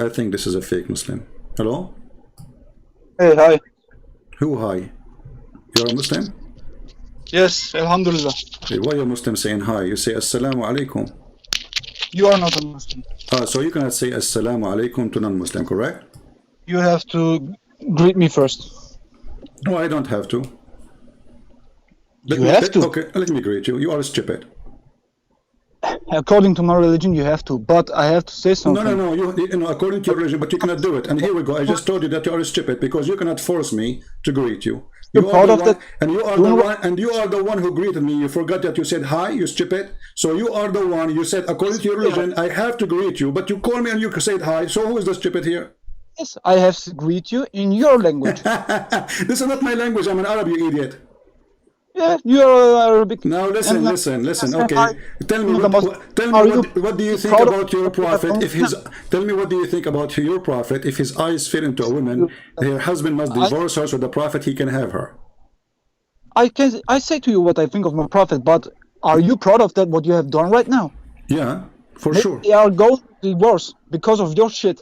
I think this is a fake Muslim. Hello? Hey, hi. Who hi? You're a Muslim? Yes, Alhamdulillah. Hey, why are Muslim saying hi? You say Assalamu alaikum. You are not a Muslim. So you cannot say Assalamu alaikum to non-Muslim, correct? You have to greet me first. No, I don't have to. You have to. Okay, let me greet you. You are stupid. According to my religion, you have to. But I have to say something. No. You know, according to your religion, but you cannot do it. And here we go. I just told you that you are stupid because you cannot force me to greet you. You are the one, and you are the one, and you are the one who greeted me. You forgot that you said hi, you stupid. So you are the one. You said according to your religion, I have to greet you, but you call me and you said hi. So who is the stupid here? Yes, I have to greet you in your language. This is not my language. I'm an Arab, you idiot. Yeah, you are Arabic. Now listen. Okay, tell me what do you think about your prophet? If his tell me what do you think about your prophet? If his eyes fit into a woman, her husband must divorce her, so the prophet he can have her. I say to you what I think of my prophet, but are you proud of that? What you have done right now? Yeah, for sure. They are going to divorce because of your shit.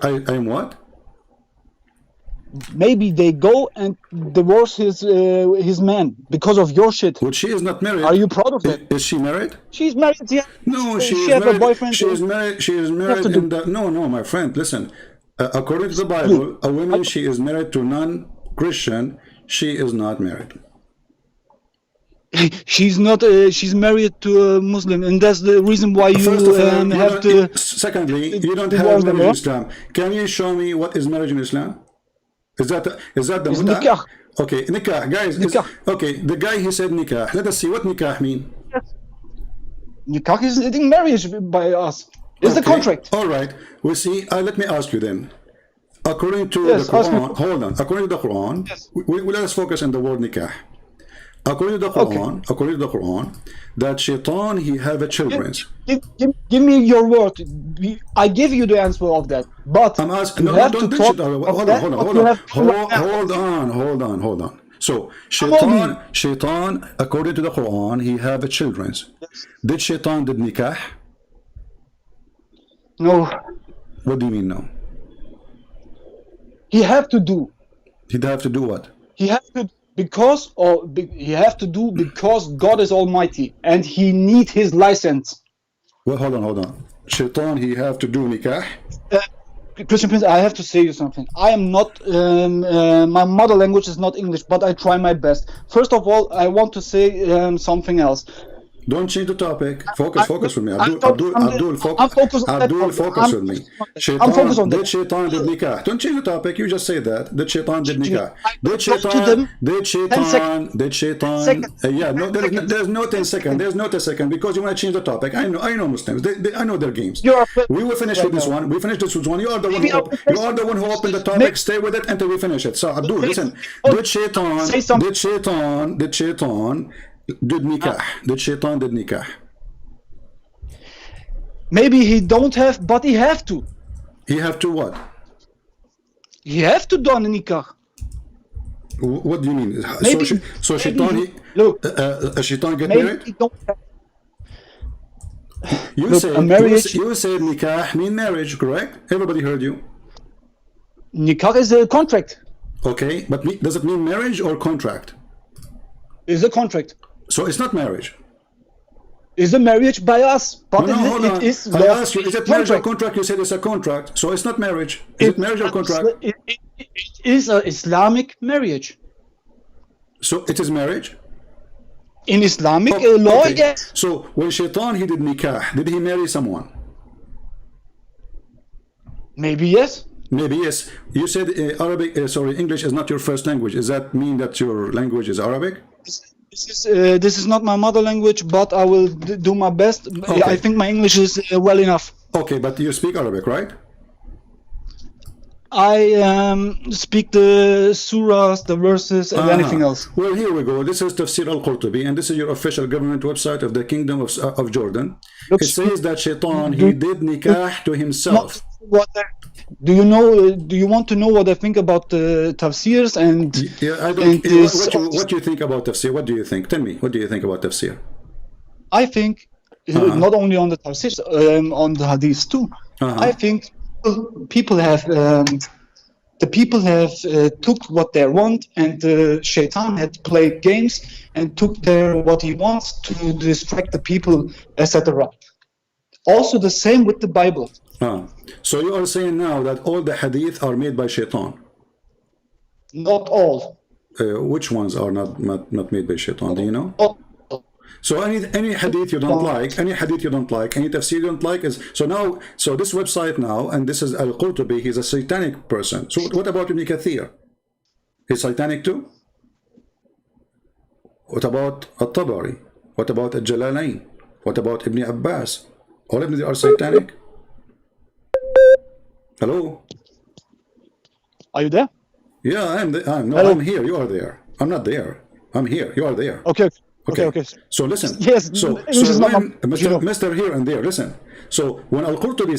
I'm what? Maybe they go and divorce his man because of your shit. Well, she is not married. Are you proud of that? Is she married? She's married, yeah. No, she has a boyfriend. She is married. She is married in the no, my friend. Listen, according to the Bible, a woman she is married to non-Christian. She is not married. She's not. She's married to a Muslim, and that's the reason why you have to. Secondly, you don't have marriage in Islam. Can you show me what is marriage in Islam? Is that the nikah? Okay, nikah, guys. Nikah. Okay, the guy he said nikah. Let us see what nikah mean. Nikah is marriage by us. It's the contract. All right. We see. Let me ask you then. According to the Quran, hold on. According to the Quran, we let us focus on the word nikah. According to the Quran, that shaitan he have a children. Give me your word. I give you the answer of that. But I'm asking. No, don't ditch it. Hold on. So shaitan, according to the Quran, he have a children. Did shaitan did nikah? No. What do you mean no? He have to do. He'd have to do what? He have to. Because God is Almighty and He need His license. Well, hold on. Shaitan, he have to do nikah. Christian Prince, I have to say you something. I am not. My mother language is not English, but I try my best. First of all, I want to say something else. Don't change the topic. Focus with me. Abdul, focus with me. Shaitan, did shaitan did nikah? Don't change the topic. You just say that. Did shaitan did nikah? Did shaitan? Yeah, no, there's no 10 seconds. There's no 10 seconds because you want to change the topic. I know Muslims. I know their games. We will finish with this one. We finish this with one. You are the one who opened the topic. Stay with it until we finish it. So Abdul, listen. Did shaitan did nikah? Did shaitan did nikah? Maybe he don't have, but he have to. He have to what? He have to do a nikah. What do you mean? Maybe, so shaitan, shaitan get married? He don't have. You said nikah mean marriage, correct? Everybody heard you. Nikah is a contract. Okay, but does it mean marriage or contract? It's a contract. So it's not marriage. It's a marriage by us, but it is. I asked you, is it marriage or contract? You said it's a contract, so it's not marriage. Is it marriage or contract? It is an Islamic marriage. So it is marriage? In Islamic law, yes. So when shaitan he did nikah, did he marry someone? Maybe yes. Maybe yes. You said English is not your first language. Does that mean that your language is Arabic? This is not my mother language, but I will do my best. Okay. I think my English is well enough. Okay, but you speak Arabic, right? I speak the surahs, the verses, and anything else. Well, here we go. This is Tafsir al-Qurtubi, and this is your official government website of the Kingdom of Jordan. It says that shaitan, he did nikah to himself. Do you want to know what I think about the tafsirs and? Yeah, I don't. What do you think about tafsir? What do you think? Tell me. What do you think about tafsir? I think not only on the tafsirs, on the hadiths too. I think people have took what they want, and the shaitan had played games and took what he wants to distract the people, etc. Also the same with the Bible. So you are saying now that all the hadith are made by shaitan? Not all. Which ones are not made by shaitan? Do you know? Not So any hadith you don't like, any tafsir you don't like is so this website now, and this is Al-Qurtubi, he's a satanic person. So what about Ibn Kathir? He's satanic too? What about At-Tabari? What about Al-Jalalain? What about Ibn Abbas? All of them are satanic? Hello? Are you there? Yeah, I'm here, you are there. I'm not there. I'm here, you are there. Okay. So listen. Yes. So when Mr. Here and there, listen. So when Al-Qurtubi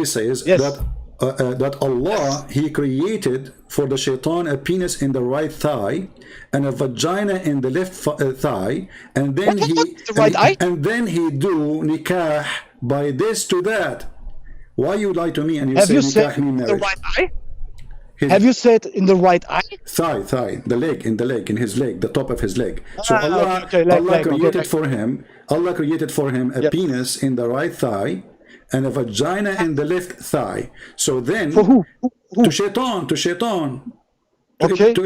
says, that Allah, He created for the shaitan a penis in the right thigh and a vagina in the left thigh, and then he do nikah by this to that. Why you lie to me and you say nikah mean marriage? The right eye? Have you said in the right eye? Thigh, the leg, in his leg, the top of his leg. So Allah created for him a penis in the right thigh and a vagina in the left thigh. So then, for who? To shaitan, to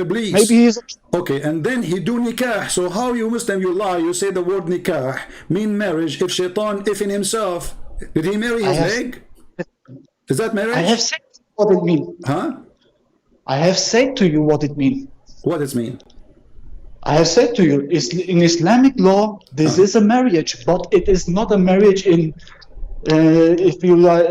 Iblis. Maybe he's okay, and then he do nikah. So how you Muslim, you lie, you say the word nikah mean marriage if shaitan, if in himself, did he marry his leg? Is that marriage? I have said what it means. Huh? I have said to you what it means. What does it mean? I have said to you, in Islamic law, this is a marriage, but it is not a marriage in, if you like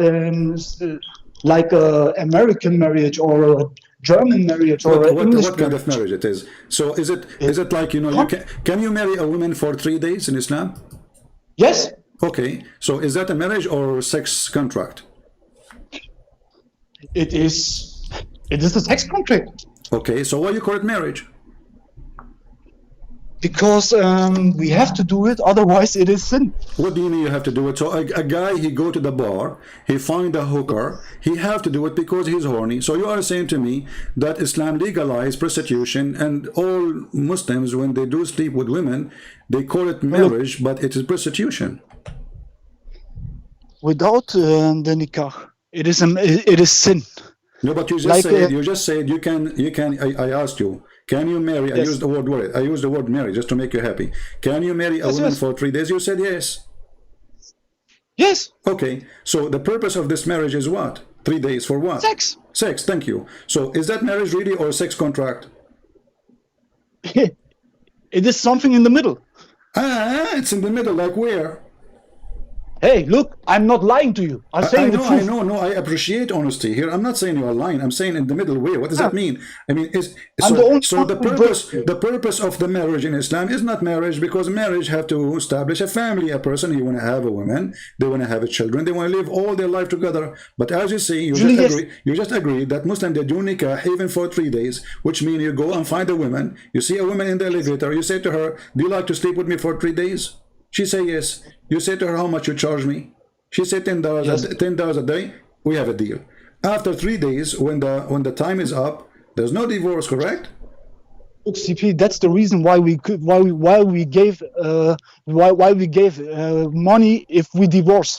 a American marriage or a German marriage or what kind of marriage it is? So is it like, you know, can you marry a woman for 3 days in Islam? Yes. Okay, so is that a marriage or sex contract? It is a sex contract. Okay, so why you call it marriage? Because we have to do it, otherwise it is sin. What do you mean you have to do it? So a guy, he go to the bar, he find a hooker, he have to do it because he's horny. So you are saying to me that Islam legalized prostitution, and all Muslims, when they do sleep with women, they call it marriage, but it is prostitution. Without the nikah, it is sin. No, but you just said you can. I asked you, can you marry? Yes. I used the word marry just to make you happy. Can you marry a woman for 3 days? You said yes. Yes. Okay, so the purpose of this marriage is what? 3 days for what? Sex, thank you. So is that marriage really or sex contract? It is something in the middle. It's in the middle, like where? Hey, look, I'm not lying to you. I'm saying the truth. I know. I appreciate honesty here. I'm not saying you are lying. I'm saying in the middle way. What does that mean? I mean, the purpose of the marriage in Islam is not marriage, because marriage have to establish a family, a person. You want to have a woman, they want to have children, they want to live all their life together. But as you say, you just agree that Muslim, they do nikah even for 3 days, which means you go and find a woman. You see a woman in the elevator. You say to her, "Do you like to sleep with me for 3 days?" She say yes. You say to her, "How much you charge me?" She said $10 a day. We have a deal. After 3 days, when the time is up, there's no divorce, correct? Look, CP, that's the reason why we gave money if we divorce.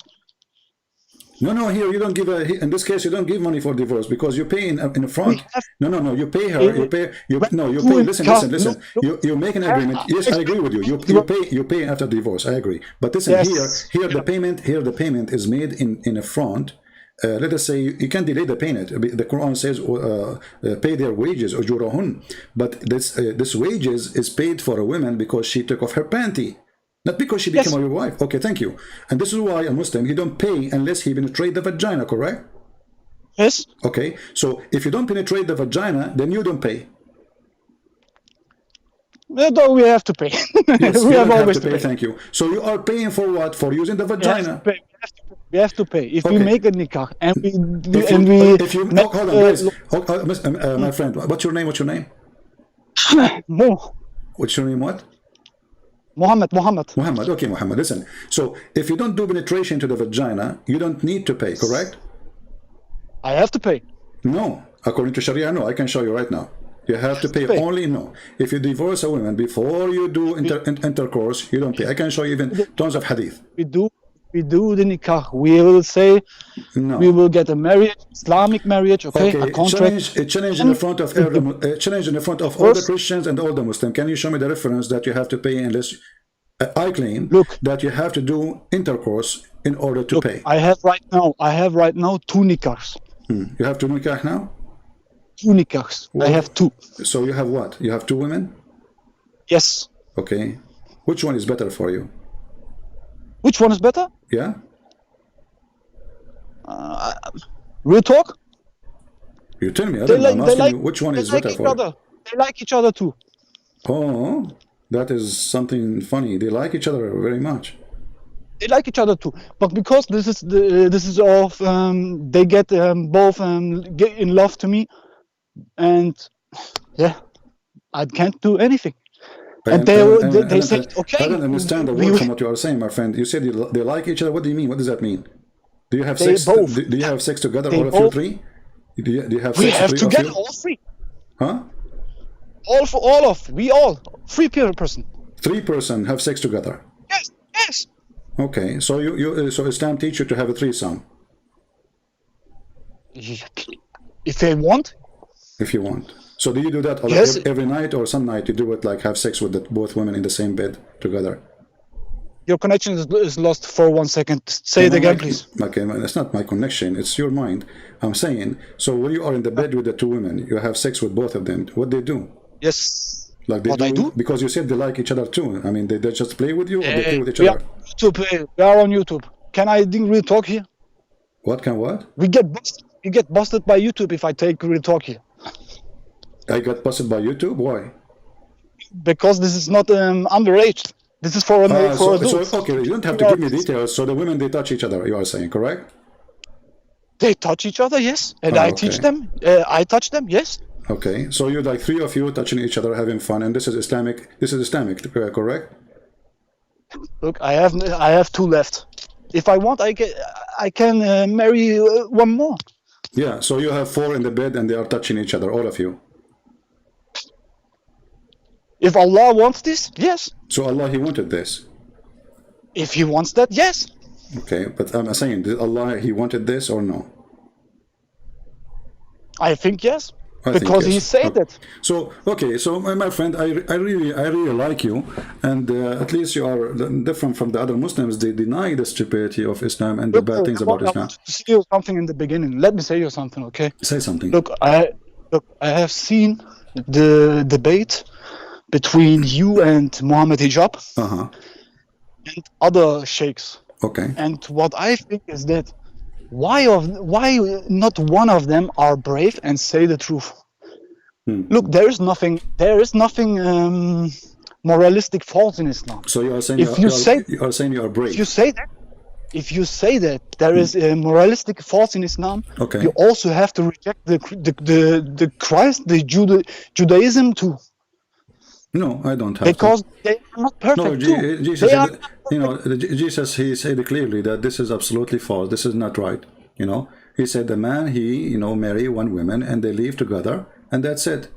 No, here you don't give in this case you don't give money for divorce, because you pay in front. No, you pay her. Listen. You make an agreement. Yes, I agree with you. You pay after divorce. I agree. But listen, here the payment is made in a front. Let us say you can delay the payment. The Quran says pay their wages, ujurahun. But this wages is paid for a woman because she took off her panty. Not because she became your wife. Okay, thank you. And this is why a Muslim, he don't pay unless he penetrate the vagina, correct? Yes. Okay, so if you don't penetrate the vagina, then you don't pay. Though we have to pay. Yes, we have always to pay. Thank you. So you are paying for what? For using the vagina. We have to pay. If we make a nikah and hold on, guys. My friend, what's your name? Mo. What's your name? What? Mohammed. Okay, Mohammed, listen. So if you don't do penetration to the vagina, you don't need to pay, correct? I have to pay. No, according to Sharia, no. I can show you right now. You have to pay only no. If you divorce a woman before you do intercourse, you don't pay. I can show you even tons of hadith. We do the nikah. We will say we will get a marriage, Islamic marriage, okay? A contract. Challenge in the front of challenge in the front of all the Christians and all the Muslims. Can you show me the reference that you have to pay unless I claim that you have to do intercourse in order to pay? I have right now 2 nikahs. You have 2 nikah now? 2 nikahs. I have 2. So you have what? You have 2 women? Yes. Okay. Which one is better for you? Which one is better? Yeah. Real talk? You tell me. I don't know. I'm asking you which one is better for you. They like each other too. Oh, that is something funny. They like each other very much. They like each other too, but because this is of they get both get in love to me, and yeah, I can't do anything. And they say, okay. I don't understand the word from what you are saying, my friend. You said they like each other. What do you mean? What does that mean? Do you have sex? Do you have sex together, all of you 3? Do you have sex? We have together, all 3. Huh? We all 3 person. 3 person have sex together. Yes. Okay, so so Islam teach you to have a threesome. If they want. If you want. So do you do that every night, or some night you do it like have sex with both women in the same bed together? Your connection is lost for 1 second. Say it again, please. Okay, that's not my connection. It's your mind. I'm saying, so when you are in the bed with the 2 women, you have sex with both of them. What they do? Yes. Like they what I do? Because you said they like each other too. I mean, they just play with you, or they play with each other? We are on YouTube. Can I real talk here? What? We get busted by YouTube if I take real talk here. I got busted by YouTube? Why? Because this is not underage. This is for adults. So, okay, you don't have to give me details. So the women, they touch each other, you are saying, correct? They touch each other, yes. And I teach them. I touch them, yes. Okay, so you're like 3 of you touching each other, having fun, and this is Islamic. This is Islamic, correct? Look, I have 2 left. If I want, I can marry 1 more. Yeah, so you have 4 in the bed, and they are touching each other, all of you. If Allah wants this, yes. So Allah, He wanted this. If He wants that, yes. Okay, but I'm saying, did Allah, He wanted this or no? I think yes. Because He said that. So okay, so my friend, I really like you, and at least you are different from the other Muslims. They deny the stupidity of Islam and the bad things about Islam. I want to say you something in the beginning. Let me say you something, okay? Say something. Look, I have seen the debate between you and Mohammed Hijab and other sheikhs. Okay. And what I think is that why not one of them are brave and say the truth? Look, there is nothing moralistic false in Islam. So you are saying you are saying you are brave. If you say that there is a moralistic false in Islam, you also have to reject the Christ, the Judaism too. No, I don't have because they are not perfect too. Jesus, Jesus, he said clearly that this is absolutely false. This is not right. He said the man, he marry 1 woman and they live together, and that's it.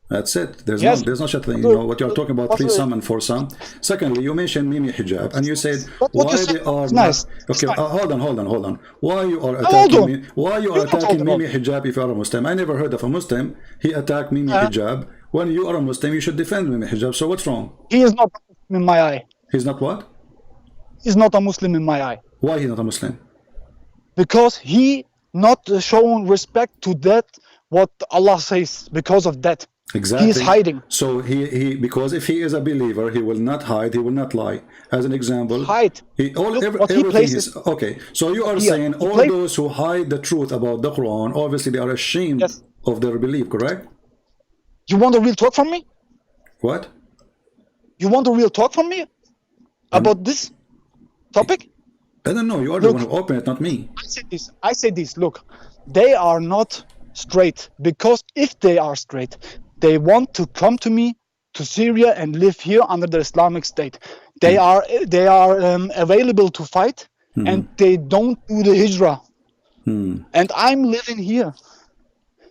There's no such a thing. What you are talking about, 3 some and 4 some. Secondly, you mentioned Mimi hijab, and you said why they are not. Okay, hold on. Why you are attacking me? Why you are attacking Mimi hijab if you are a Muslim? I never heard of a Muslim he attacked Mimi hijab. When you are a Muslim, you should defend Mimi hijab. So what's wrong? He is not a Muslim in my eye. He's not what? He's not a Muslim in my eye. Why he's not a Muslim? Because he not showing respect to that what Allah says. Because of that. Exactly. He is hiding. So he because if he is a believer, he will not hide, he will not lie. As an example, hide. Okay. So you are saying all those who hide the truth about the Quran, obviously they are ashamed of their belief, correct? You want a real talk from me? What? You want a real talk from me about this topic? I don't know. You are the one who opened it, not me. I say this. Look, they are not straight, because if they are straight, they want to come to me to Syria and live here under the Islamic State. They are available to fight, and they don't do the hijrah. And I'm living here.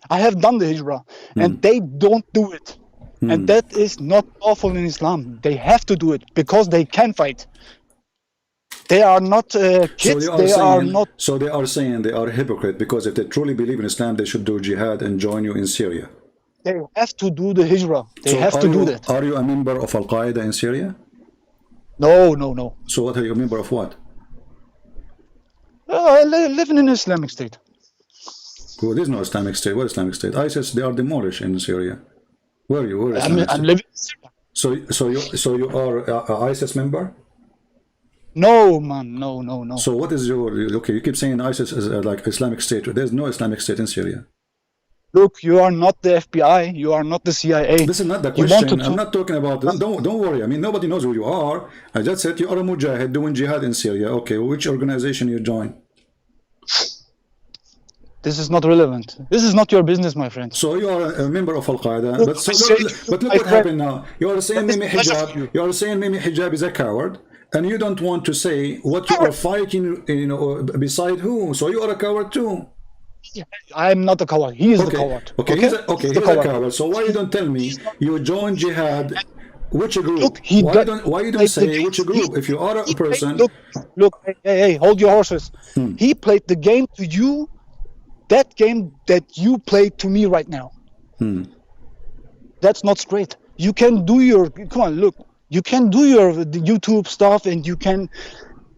I have done the hijrah, and they don't do it. And that is not lawful in Islam. They have to do it because they can fight. They are not kids. So they are saying they are hypocrite because if they truly believe in Islam, they should do jihad and join you in Syria. They have to do the hijrah. They have to do that. Are you a member of Al Qaeda in Syria? No, no, no. So what are you a member of what? Living in an Islamic State. Well, there's no Islamic State. What Islamic State? ISIS, they are demolished in Syria. Where are you? Where is I'm living in Syria. So you are a ISIS member? No, man, no. So what is your, okay, you keep saying ISIS is like Islamic State. There's no Islamic State in Syria. Look, you are not the FBI. You are not the CIA. This is not the question. I'm not talking about, don't worry. I mean, nobody knows who you are. I just said you are a mujahid doing jihad in Syria. Okay, which organization you join? This is not relevant. This is not your business, my friend. So you are a member of Al Qaeda, but look what happened now. You are saying Mimi Hijab. You are saying Mimi Hijab is a coward, and you don't want to say what you are fighting. You know, beside who? So you are a coward too. I am not a coward. He is the coward. Okay, he's a coward. So why you don't tell me you join jihad? Which group? Look, why you don't say which group? If you are a person, look, hey, hold your horses. He played the game to you. That game that you play to me right now. That's not straight. You can do your, come on, look, you can do your YouTube stuff and you can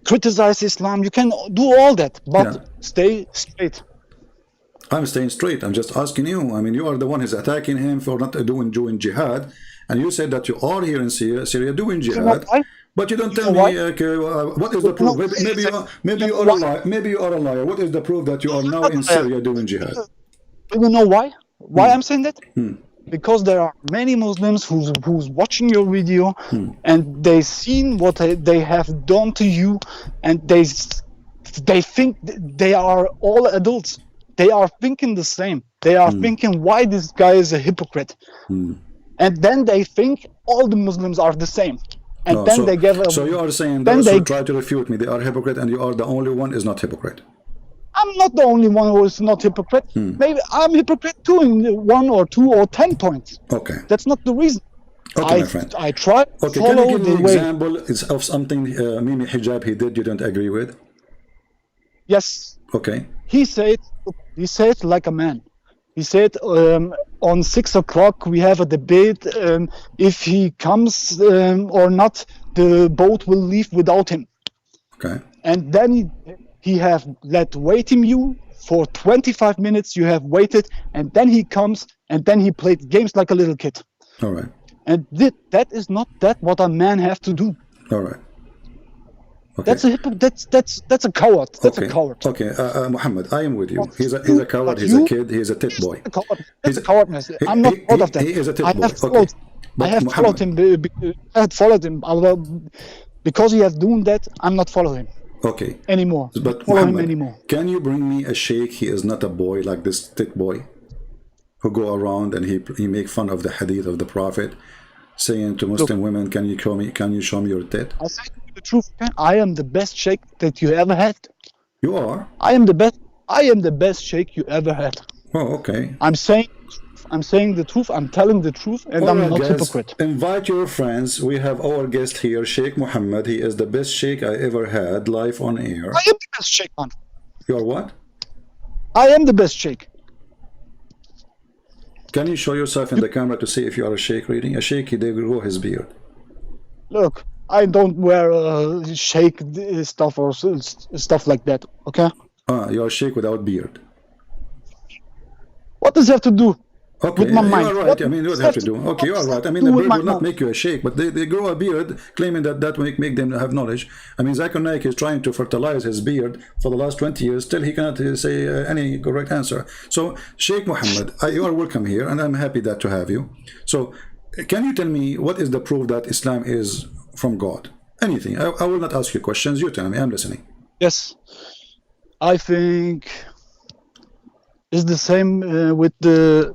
criticize Islam. You can do all that, but stay straight. I'm staying straight. I'm just asking you. I mean, you are the one who's attacking him for not doing jihad. And you said that you are here in Syria doing jihad. But you don't tell me what is the proof. Maybe you are a liar. Maybe you are a liar. What is the proof that you are now in Syria doing jihad? Do you know why? Why I'm saying that? Because there are many Muslims who's watching your video and they seen what they have done to you, and they think they are all adults. They are thinking the same. They are thinking why this guy is a hypocrite, and then they think all the Muslims are the same. And then they give. So you are saying those who try to refute me, they are hypocrite, and you are the only one is not hypocrite. I'm not the only one who is not hypocrite. Maybe I'm hypocrite too in 1 or 2 or 10 points. Okay. That's not the reason. Okay, my friend. I try to follow can you give me an way. example of something Mimi Hijab he did you don't agree with? Yes. Okay. He said like a man. He said on 6 o'clock we have a debate. If he comes or not, the boat will leave without him. Okay. And then he have waiting you for 25 minutes. You have waited, and then he comes, and then he played games like a little kid. All right. And that is not what a man have to do. All right. Okay. That's a coward. That's a coward. Okay, Muhammad, I am with you. He's a coward. He's a kid. He's a tit boy. He's a cowardness. I'm not proud of that. He is a tit boy. I have followed him. I had followed him. Because he has done that, I'm not following him. Okay. Anymore. But follow Muhammad, him anymore. Can you bring me a sheikh? He is not a boy like this tit boy, who go around and he make fun of the hadith of the Prophet, saying to Muslim women, "Can you show me your tit?" I'll say the truth. I am the best sheikh that you ever had. You are. I am the best sheikh you ever had. Oh, okay. I'm saying the truth. I'm telling the truth, and I'm not hypocrite. Invite your friends. We have our guest here, Sheikh Mohammed. He is the best sheikh I ever had live on air. I am the best sheikh, man. You are what? I am the best sheikh. Can you show yourself in the camera to see if you are a sheikh reading? A sheikh, they grow his beard. Look, I don't wear sheikh stuff or stuff like that, okay? You are sheikh without beard. What does it have to do with my mind? You are right. I mean, what have to do? Okay, you are right. I mean, the beard will not make you a sheikh, but they grow a beard, claiming that will make them have knowledge. I mean, Zakir Naik is trying to fertilize his beard for the last 20 years. Still, he cannot say any correct answer. So, Sheikh Mohammed, you are welcome here, and I'm happy to have you. So, can you tell me what is the proof that Islam is from God? Anything. I will not ask you questions. You tell me. I'm listening. Yes. I think it's the same with the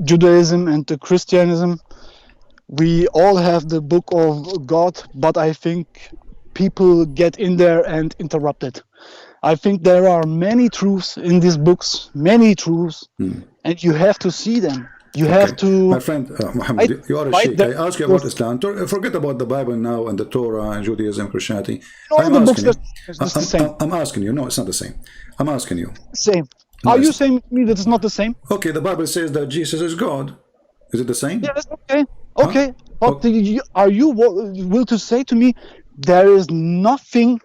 Judaism and the Christianism. We all have the book of God, but I think people get in there and interrupt it. I think there are many truths in these books, many truths, and you have to see them. You have to. My friend Mohammed, you are a sheikh. I ask you about Islam. Forget about the Bible now and the Torah and Judaism, Christianity. I'm asking you. No, it's not the same. I'm asking you. Same. Are you saying to me that it's not the same? Okay, the Bible says that Jesus is God. Is it the same? Yes. Okay. Okay. Huh? But are you will to say to me there is nothing?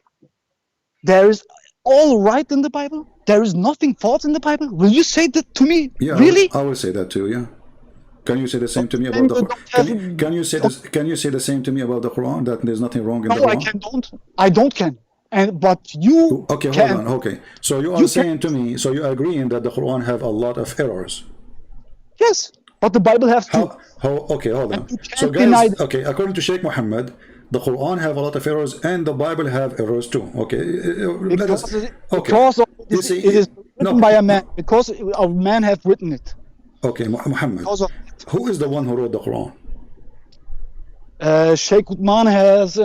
There is all right in the Bible. There is nothing false in the Bible. Will you say that to me? Yeah, really? I will say that too. Yeah. Can you say the same to me about the? Can you say this? Can you say the same to me about the Quran? That there's nothing wrong in the Quran? No, I don't. But you. Okay, hold on. Okay, so you are saying to me. So you are agreeing that the Quran have a lot of errors. Yes, but the Bible has too. Okay, hold on. So guys, okay, according to Sheikh Mohammed, the Quran have a lot of errors and the Bible have errors too. Okay, because it is written by a man. Because a man have written it. Okay, Muhammad. Who is the one who wrote the Quran? Sheikh Uthman has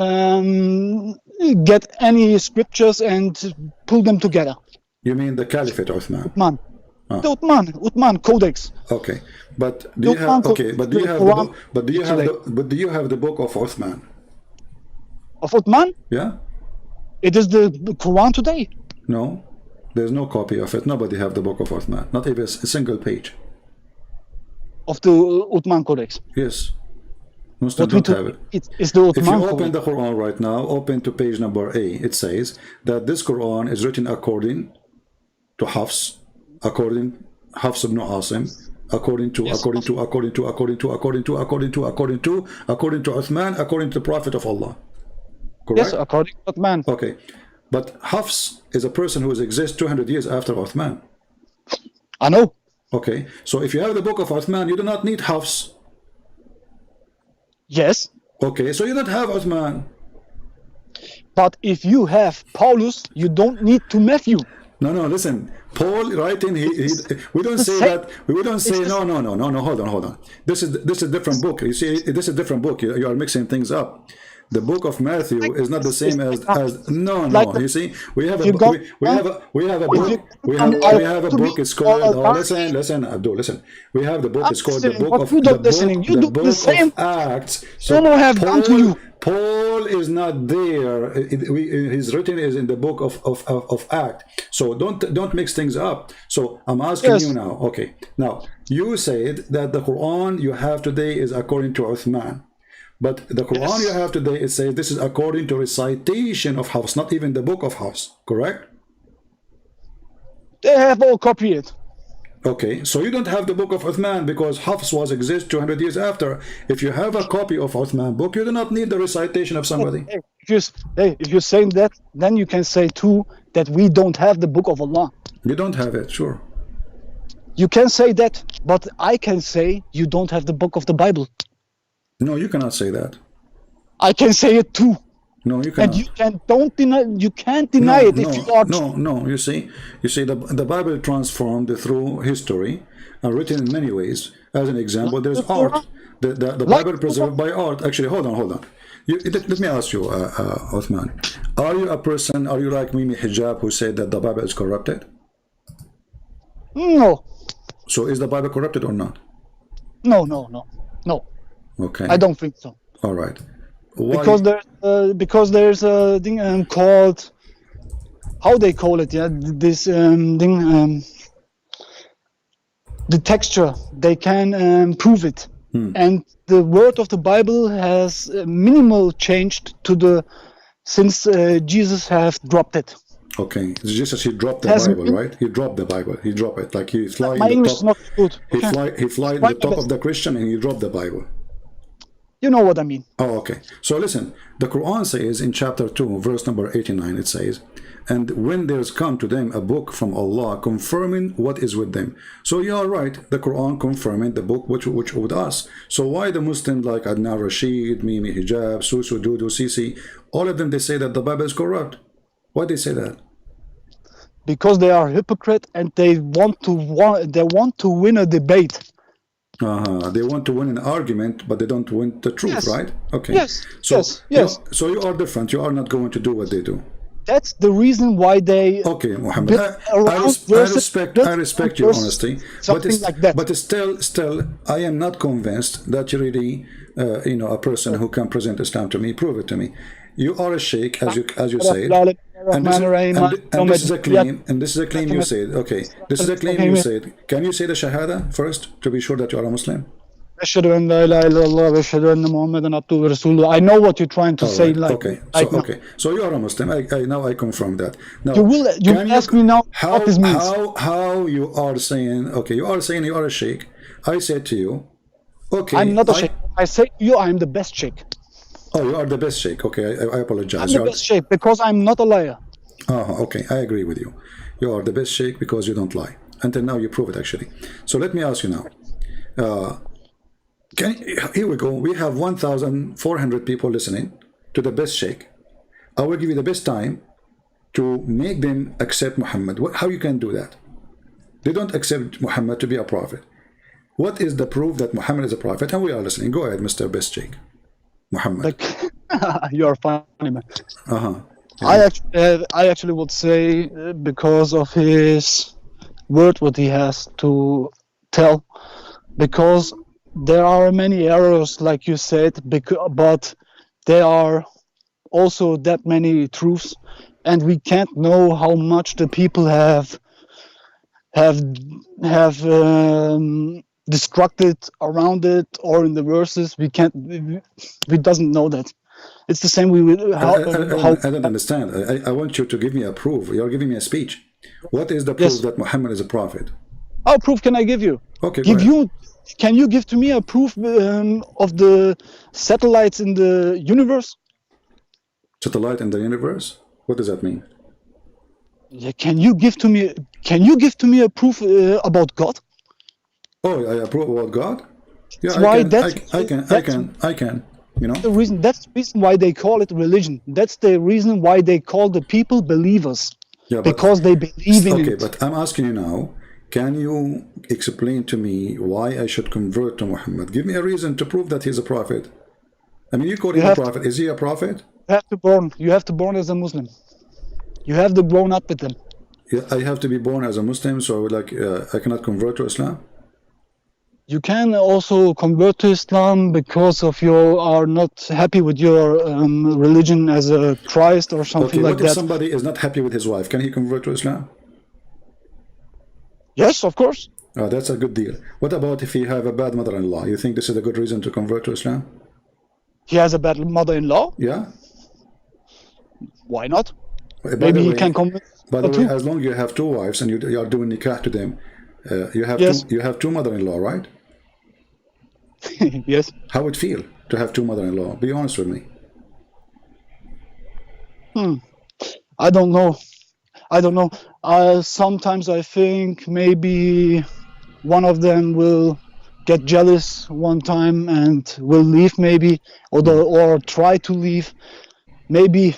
get any scriptures and pull them together. You mean the Caliphate Uthman? Uthman. The Uthman Codex. Okay, but do you have do you have the book of Uthman? Of Uthman? Yeah. It is the Quran today. No, there's no copy of it. Nobody have the book of Uthman. Not even a single page. Of the Uthman Codex. Yes. Muslims don't have it. It's the Uthman. If you open the Quran right now, open to page number A. It says that this Quran is written according to Hafs, according Hafs ibn Asim, according to Uthman, according to the Prophet of Allah. Correct? Yes, according to Uthman. Okay, but Hafs is a person who exists 200 years after Uthman. I know. Okay, so if you have the book of Uthman, you do not need Hafs. Yes. Okay, so you don't have Uthman. But if you have Paulus, you don't need to Matthew. No, listen. Paul writing, we don't say that. We don't say no. Hold on. This is a different book. You see, this is a different book. You are mixing things up. The book of Matthew is not the same as no. You see, we have a book. We have a book. It's called. Listen, Abdul. Listen. We have the book. It's called the book of Acts. So Paul is not there. His written is in the book of Acts. So don't mix things up. So I'm asking you now. Okay. Now you said that the Quran you have today is according to Uthman. But the Quran you have today, it says this is according to recitation of Hafs, not even the book of Hafs, correct? They have all copied it. Okay, so you don't have the book of Uthman because Hafs was exist 200 years after. If you have a copy of Uthman book, you do not need the recitation of somebody. If you're saying that, then you can say too that we don't have the book of Allah. You don't have it, sure. You can say that, but I can say you don't have the book of the Bible. No, you cannot say that. I can say it too. No, you cannot. And you can't deny it if you are. No. You see, the Bible transformed through history and written in many ways. As an example, there's art. The Bible preserved by art. Actually, hold on. Let me ask you, Uthman. Are you a person? Are you like Mimi Hijab who said that the Bible is corrupted? No. So is the Bible corrupted or not? No. Okay. I don't think so. All right. Why? Because there's a thing called, how they call it, yeah, this thing, the texture, they can prove it. And the word of the Bible has minimal changed since Jesus have dropped it. Okay, Jesus, he dropped the Bible, right? He dropped the Bible. He dropped it, like he fly. My English is not good. He fly in the top of the Christian and he dropped the Bible. You know what I mean. Oh, okay. So listen, the Quran says in chapter 2, verse number 89, it says, and when there's come to them a book from Allah confirming what is with them. So you are right, the Quran confirming the book which with us. So why the Muslims like Adnan Rashid, Mimi Hijab, Susu, Dudu, Sisi, all of them, they say that the Bible is corrupt. Why they say that? Because they are hypocrite and they want to win a debate. They want to win an argument, but they don't win the truth, right? Okay. Yes. So you are different. You are not going to do what they do. That's the reason why they Okay, Mohammed. build around verses, I respect your verses, honesty, something like that. but still, I am not convinced that you're really, a person who can present Islam to me. Prove it to me. You are a sheikh, as you said, and this is a claim, you said. Okay, this is a claim you said. Can you say the Shahada first to be sure that you are a Muslim? أشهد أن لا إله إلا الله وأشهد أن محمدا عبده ورسوله. I know what you're trying to say. Right. Like, Okay. So you are a Muslim. I confirm that. Now you ask me now what this means. How you are saying? Okay, you are saying you are a sheikh. I said to you, okay. I'm not a sheikh. I say to you, I'm the best sheikh. Oh, you are the best sheikh. Okay, I apologize. I'm the best sheikh because I'm not a liar. Okay, I agree with you. You are the best sheikh because you don't lie. Until now, you prove it actually. So let me ask you now. Here we go. We have 1,400 people listening to the best sheikh. I will give you the best time to make them accept Muhammad. How you can do that? They don't accept Muhammad to be a prophet. What is the proof that Muhammad is a prophet? And we are listening. Go ahead, Mr. Best Sheikh. Muhammad. Like, you're funny, man. Yeah. I actually would say because of his word, what he has to tell, because there are many errors, like you said, but there are also that many truths, and we can't know how much the people have destructed around it or in the verses. We doesn't know that. It's the same. I don't understand. I want you to give me a proof. You're giving me a speech. What is the proof that Muhammad is a prophet? How proof can I give you? Okay, Can you give to me a proof of the satellites in the universe? Satellite in the universe? What does that mean? Yeah, can you give to me a proof about God? Oh, I approve about God? Yeah, I can. You know? That's the reason why they call it religion. That's the reason why they call the people believers. Yeah, because they believe in it. Okay, but I'm asking you now, can you explain to me why I should convert to Muhammad? Give me a reason to prove that he's a prophet. I mean, you call him a prophet. Is he a prophet? You have to born as a Muslim. You have to grown up with them. Yeah, I have to be born as a Muslim, so I cannot convert to Islam? You can also convert to Islam because of you are not happy with your religion as a Christ or something like that. What if somebody is not happy with his wife? Can he convert to Islam? Yes, of course. Oh, that's a good deal. What about if he have a bad mother-in-law? You think this is a good reason to convert to Islam? He has a bad mother-in-law? Yeah. Why not? Maybe he can convert. By the way, as long as you have two wives and you are doing nikah to them, you have two mother-in-law, right? Yes. How would it feel to have two mother-in-law? Be honest with me. I don't know. Sometimes I think maybe one of them will get jealous one time and will leave, maybe, or try to leave, maybe.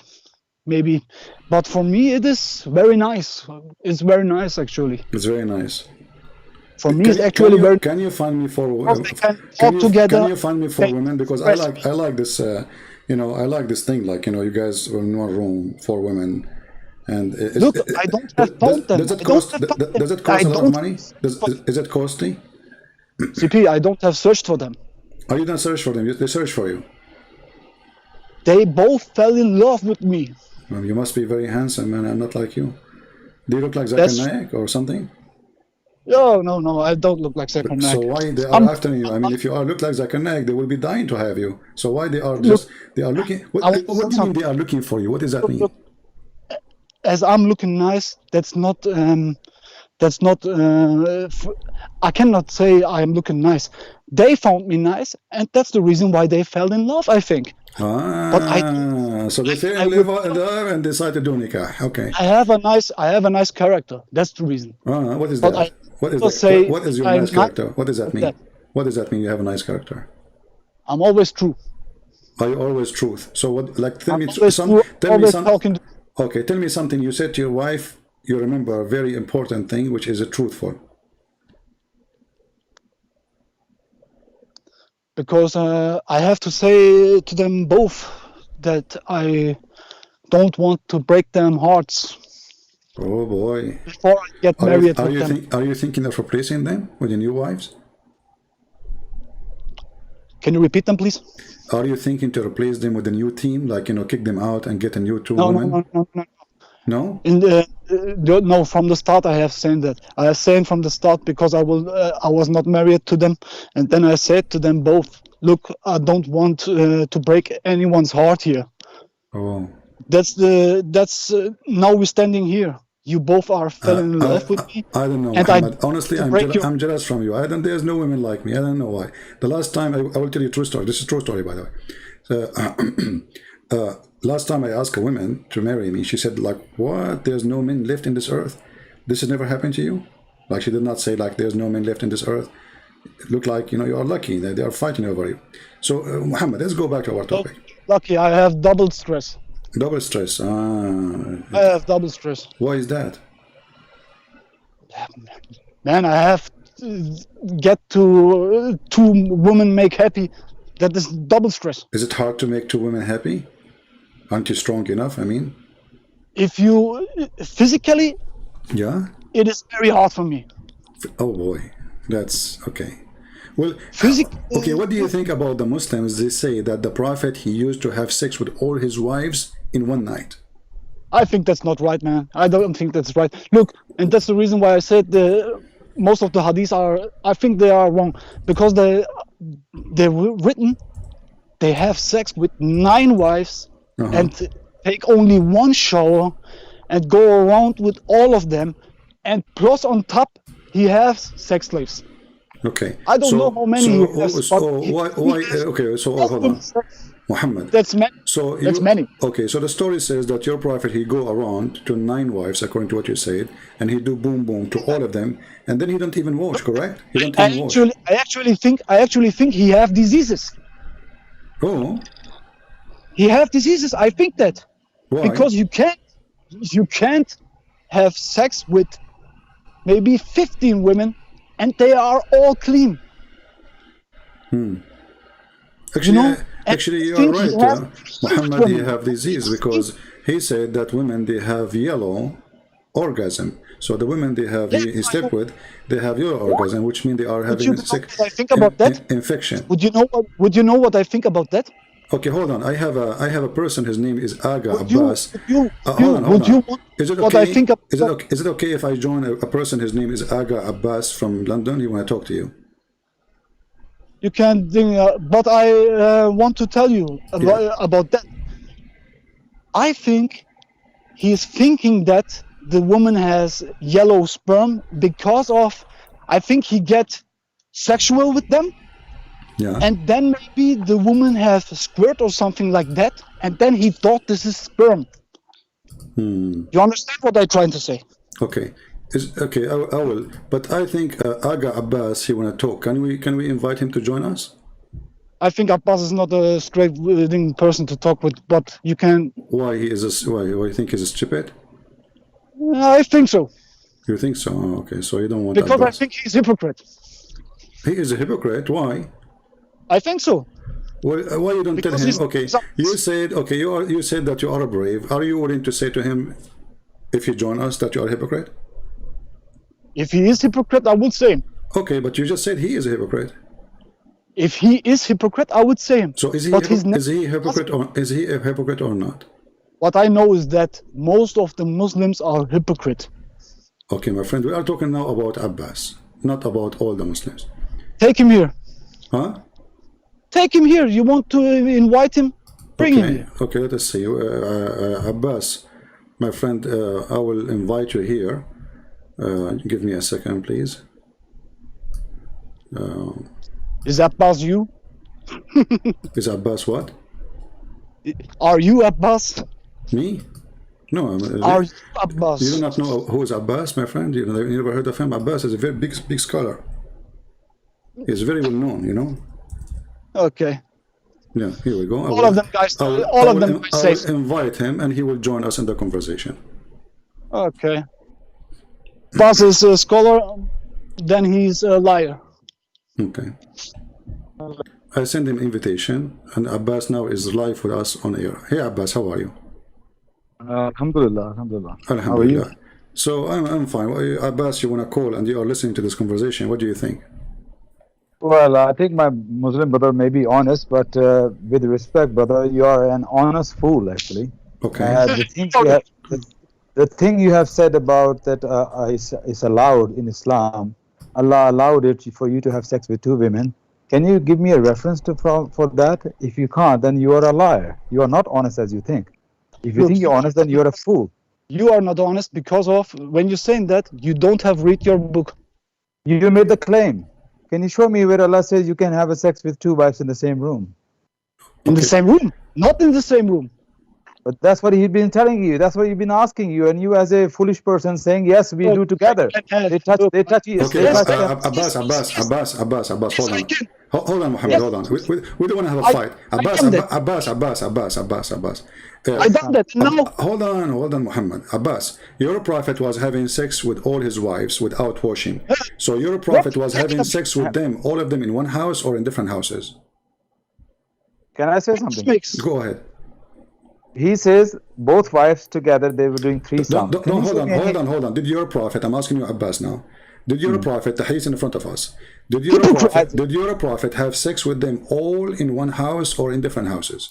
But for me, it is very nice. It's very nice, actually. It's very nice. For me, it's actually very. Can you find me for? Can you find me for women? Because I like this. I like this thing. Like you guys were in one room, 4 women. And look, I don't have found them. Does it cost a lot of money? Is it costly? CP, I don't have searched for them. Oh, you don't search for them? They search for you? They both fell in love with me. Well, you must be very handsome, man. I'm not like you. Do you look like Zakir Naik or something? No, I don't look like Zakir Naik. So why they are after you? I mean, if you look like Zakir Naik, they will be dying to have you. So why they are looking? What do you mean they are looking for you? What does that mean? Look, as I'm looking nice, that's not. I cannot say I'm looking nice. They found me nice, and that's the reason why they fell in love, I think. So they fell in love and decided to do nikah. Okay. I have a nice character. That's the reason. What is that? What is your nice character? What does that mean? What does that mean? You have a nice character. I'm always true. Are you always truth? So what? Like tell me something. Okay, tell me something you said to your wife. You remember a very important thing, which is truthful. Because I have to say to them both that I don't want to break them hearts Oh boy. before I get married with them. Are you thinking of replacing them with your new wives? Can you repeat them, please? Are you thinking to replace them with a new team, like, you know, kick them out and get a new two No, women? no. No? In the no, from the start I have said that. I have said from the start because I was not married to them, and then I said to them both, look, I don't want to break anyone's heart here. Oh. That's now we're standing here. You both are fell in love with me. I don't know, and Mohammed. Honestly, break I'm jealous from you. There's no women like me. I don't know why. The last time, I will tell you a true story. This is a true story, by the way. So, last time I asked a woman to marry me, she said, like, what? There's no men left in this earth? This has never happened to you? Like, she did not say, like, there's no men left in this earth. It looked like, you know, you are lucky that they are fighting over you. So, Mohammed, let's go back to our topic. Lucky, I have double stress. Double stress. I have double stress. Why is that? Man, I have to get to two women make happy. That is double stress. Is it hard to make two women happy? Aren't you strong enough? I mean, if you physically, yeah, it is very hard for me. Oh boy, that's okay. Well, physically, okay. What do you think about the Muslims? They say that the Prophet, he used to have sex with all his wives in one night. I think that's not right, man. I don't think that's right. Look, and that's the reason why I said most of the hadiths are, I think they are wrong, because they're written, they have sex with 9 wives and take only 1 shower and go around with all of them, and plus on top he has sex slaves. Okay. I don't know how many he has, why? Okay, so hold on, Muhammad. That's many. So that's many. Okay, so the story says that your prophet, he go around to 9 wives, according to what you said, and he do boom boom to all of them, and then he don't even wash, correct? He don't even wash. I actually think he have diseases. Oh. He have diseases. I think that. Why? Because you can't have sex with maybe 15 women, and they are all clean. Actually, you know, actually, you are right, Muhammad. He have disease because he said that women, they have yellow orgasm. So the women he slept with, they have yellow orgasm, which means they are having infection. Would you know what I think about that? Okay, hold on. I have a person. His name is Aga Abbas. Hold on. Is it okay? Is it okay if I join a person? His name is Aga Abbas from London. He want to talk to you. You can, but I want to tell you about that. I think he's thinking that the woman has yellow sperm because of, I think he get sexual with them. Yeah. And then maybe the woman has a squirt or something like that, and then he thought this is sperm. You understand what I'm trying to say? Okay. Okay, I will. But I think Aga Abbas, he want to talk. Can we invite him to join us? I think Abbas is not a straight-willing person to talk with, but you can. Why he is why you think he's stupid? I think so. You think so? Oh, okay, so you don't want because Abbas. I think he's a hypocrite. He is a hypocrite. Why? I think so. Well, why you don't tell him? Okay, you said you said that you are brave. Are you willing to say to him, if you join us, that you are a hypocrite? If he is hypocrite, I would say him. Okay, but you just said he is a hypocrite. If he is hypocrite, I would say him. So is he a hypocrite or not? What I know is that most of the Muslims are hypocrite. Okay, my friend, we are talking now about Abbas, not about all the Muslims. Take him here. Huh? Take him here. You want to invite him? Bring him here. Okay, let us see. Abbas, my friend, I will invite you here. Give me a second, please. Is Abbas you? Is Abbas what? Are you Abbas? Me? No. Are you Abbas? You do not know who is Abbas, my friend? You never heard of him? Abbas is a very big scholar. He's very well known, you know. Okay. Yeah, here we go. All of them guys say. I will invite him and he will join us in the conversation. Okay. Abbas is a scholar, then he's a liar. Okay. I send him invitation, and Abbas now is live with us on air. Hey Abbas, how are you? Alhamdulillah, alhamdulillah. How are you? Alhamdulillah. So I'm fine. Abbas, you want to call and you are listening to this conversation. What do you think? Well, I think my Muslim brother may be honest, but with respect, brother, you are an honest fool, actually. Okay. The thing you have said about that is allowed in Islam, Allah allowed it for you to have sex with two women. Can you give me a reference for that? If you can't, then you are a liar. You are not honest as you think. If you think you're honest, then you're a fool. You are not honest because of when you're saying that you don't have read your book. You made the claim. Can you show me where Allah says you can have a sex with two wives in the same room? In the same room, not in the same room. But that's what he's been telling you. That's what he's been asking you, and you, as a foolish person, saying yes, we do together. They touch you. Okay, Abbas, hold on. Hold on, Muhammad, hold on. We don't want to have a fight. Abbas. I done that. No. Hold on, Muhammad. Abbas, your prophet was having sex with all his wives without washing. So your prophet was having sex with them, all of them in one house or in different houses? Can I say something? Go ahead. He says both wives together, they were doing threesome. No, hold on. Did your prophet, I'm asking you Abbas now, did your prophet, he's in front of us, did your prophet have sex with them all in one house or in different houses?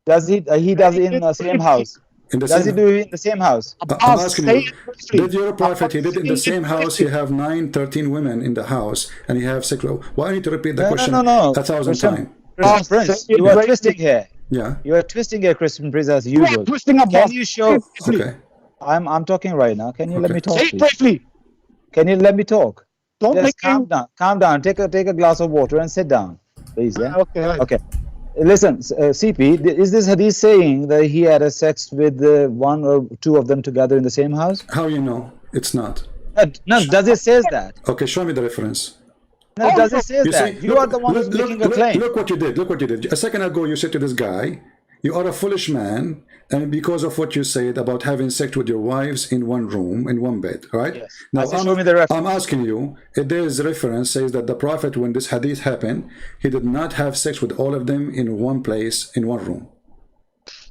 Does he does it in the same house? Does he do it in the same house? I'm asking you, did your prophet, he did it in the same house, he have 13 women in the house, and he have sex? Why I need to repeat the question 1,000 times? Prince, you are twisting here. Yeah. You are twisting here, Christian Prince, as usual. Can you show? Okay. I'm talking right now. Can you let me talk? Say it briefly. Can you let me talk? Don't Just calm down. Take a glass of water and sit down, please. Yeah. Okay. Listen, CP, is this hadith saying that he had a sex with one or two of them together in the same house? How you know? It's not. No, does it says that? Okay, show me the reference. No, does it say that? You are the one who's making a claim. Look what you did. A second ago, you said to this guy, you are a foolish man, and because of what you said about having sex with your wives in one room, in one bed, right? Yes. Now, show me the reference. I'm asking you, if there is a reference says that the Prophet, when this hadith happened, he did not have sex with all of them in one place, in one room.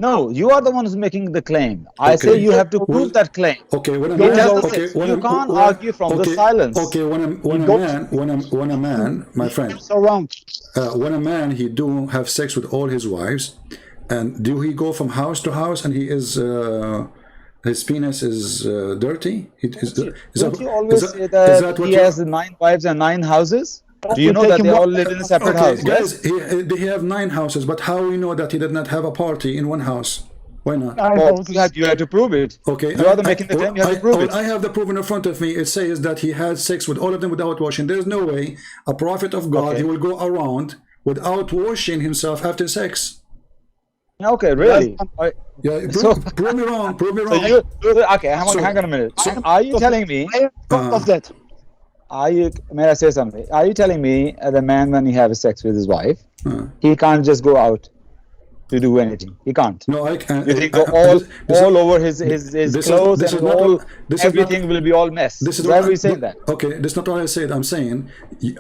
No, you are the one who's making the claim. I say you have to prove that claim. Okay, you can't argue from the silence. Okay, when a man, my friend, when a man, he do have sex with all his wives, and do he go from house to house, and he is his penis is dirty? Don't you always say that he has 9 wives and 9 houses? Do you know that they all live in a separate house? Guys, he have 9 houses, but how we know that he did not have a party in one house? Why not? You have to prove it. Okay, you are making the claim. You have to prove it. I have the proof in front of me. It says that he had sex with all of them without washing. There's no way a prophet of God he will go around without washing himself after sex. Okay, really? Yeah, prove me wrong. Okay, hang on a minute. Are you telling me? May I say something? Are you telling me the man, when he has sex with his wife, he can't just go out to do anything? He can't. No, I can't. You think all over his clothes and everything will be all mess? Why are we saying that? Okay, that's not what I said. I'm saying,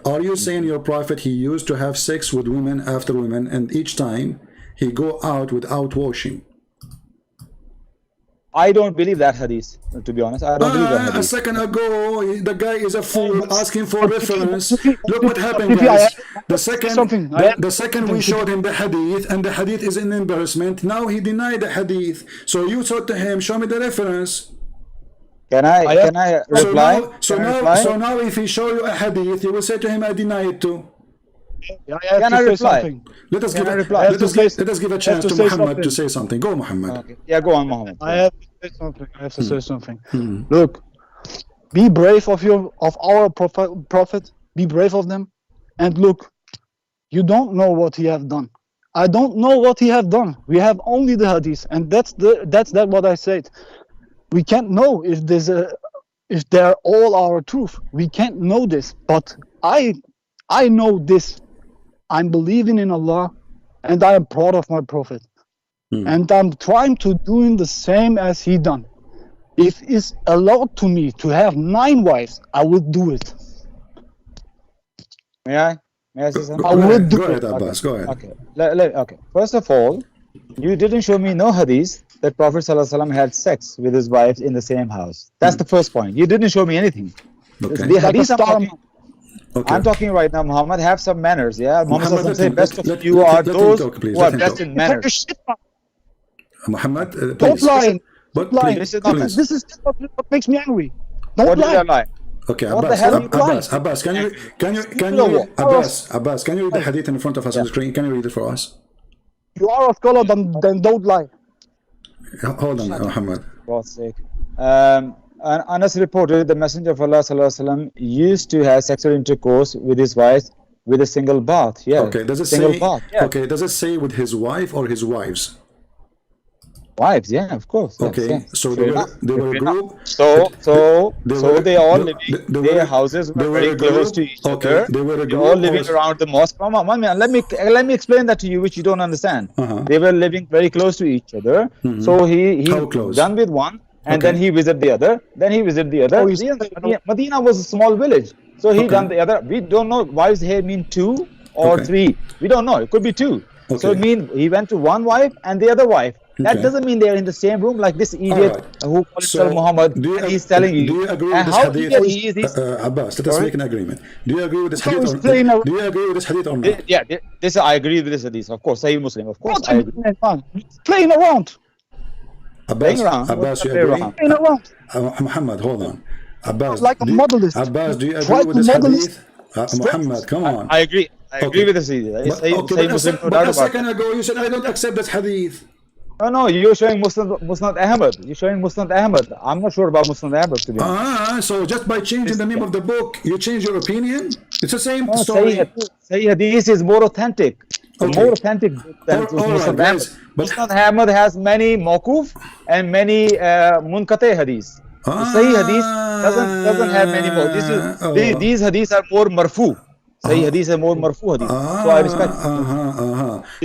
are you saying your prophet, he used to have sex with women after women, and each time he go out without washing? I don't believe that hadith, to be honest. I don't believe that hadith. A second ago, the guy is a fool asking for reference. Look what happened, guys. The second we showed him the hadith, and the hadith is an embarrassment. Now he denied the hadith. So you said to him, show me the reference. Can I reply? So now if he show you a hadith, you will say to him, I deny it too. Can I reply? Let us give a chance to Muhammad to say something. Go, Muhammad. Okay. Yeah, go on, Muhammad. I have to say something. Look, be brave of our prophet. Be brave of them, and look, you don't know what he have done. I don't know what he have done. We have only the hadith, and that's what I said. We can't know if they're all our truth. We can't know this, but I know this. I'm believing in Allah, and I am proud of my prophet. And I'm trying to do the same as he done. If it's allowed to me to have 9 wives, I will do it. May I say something? Go ahead, Abbas. Go ahead. Okay. Okay. First of all, You didn't show me no hadith that Prophet ﷺ had sex with his wife in the same house. That's the first point. You didn't show me anything. Okay. The hadith Okay. I'm talking right now, Muhammad, have some manners. Yeah, Muhammad let said, him- best of let- you let- are let him those talk, please. who are Let him best talk. in manners. Muhammad, Don't please. lie. But Don't lie. please, Listen, please. This is what makes me angry. Don't What did I lie. lie? Okay, What the Abbas, hell are you Abbas, can you Abbas, can you read the hadith in front of us on the screen? Can you read it for us? You are a scholar, then don't lie. Hold on, Muhammad. For God's sake. Anas reported the Messenger of Allah ﷺ used to have sexual intercourse with his wife with a single bath. Yeah. Okay, does it single say? bath? Yeah. Okay, does it say with his wife or his wives? Wives, yeah, of course. Yes, Okay, yes. so Fair they were a enough. group. They all they- living. they were- Their houses they were were very a close group. to each Okay, other. they were a They all group living or- around the mosque. One minute, let me explain that to you, which you don't understand. Uh-huh. They were living very close to each other. So he How close? done with one, and Okay. then he visited the other. Then he visited the other. Oh, he's- Medina was a small village, so he Okay. done the other. We don't know wives here mean two or Okay. three. We don't know. It could be two. So Okay. it mean he went to one wife and the other wife. That Okay. doesn't mean they're in the same room like this idiot Alright. who calls himself Muhammad. And he's telling you. Do you agree And with this how hadith? idiot he is, Abbas, let us Sorry? make an agreement. Do you agree with this So hadith? he's playing Do you agree with this hadith or not? Yeah, this I agree with this hadith. Of course, Sahih Muslim. Of course, I agree. Playing around. Abbas, Playing around. Abbas, you Play agree? around. Playing around. Muhammad, hold on. Abbas, Like a do you- modelist. Abbas, do you Try agree with to this model hadith? Muhammad, come on. I agree. I agree Okay. with this hadith. It's But, Sahih okay, Sahih but Muslim, no but doubt a about second it. ago you said I don't accept this hadith. No, you're showing Musnad Ahmad. You're showing Musnad Ahmad. I'm not sure about Musnad Ahmad, to be honest. So just by changing the name of the book, you change your opinion? It's the same No, story. Sahih hadith is more authentic. It's Okay. more authentic than All right, Musnad guys, Ahmad. but- Musnad Ahmad has many mawkuf and many munqati hadith. The Sahih hadith doesn't have many more. These hadiths are more marfu. Sahih hadith are more marfu hadith. So I respect.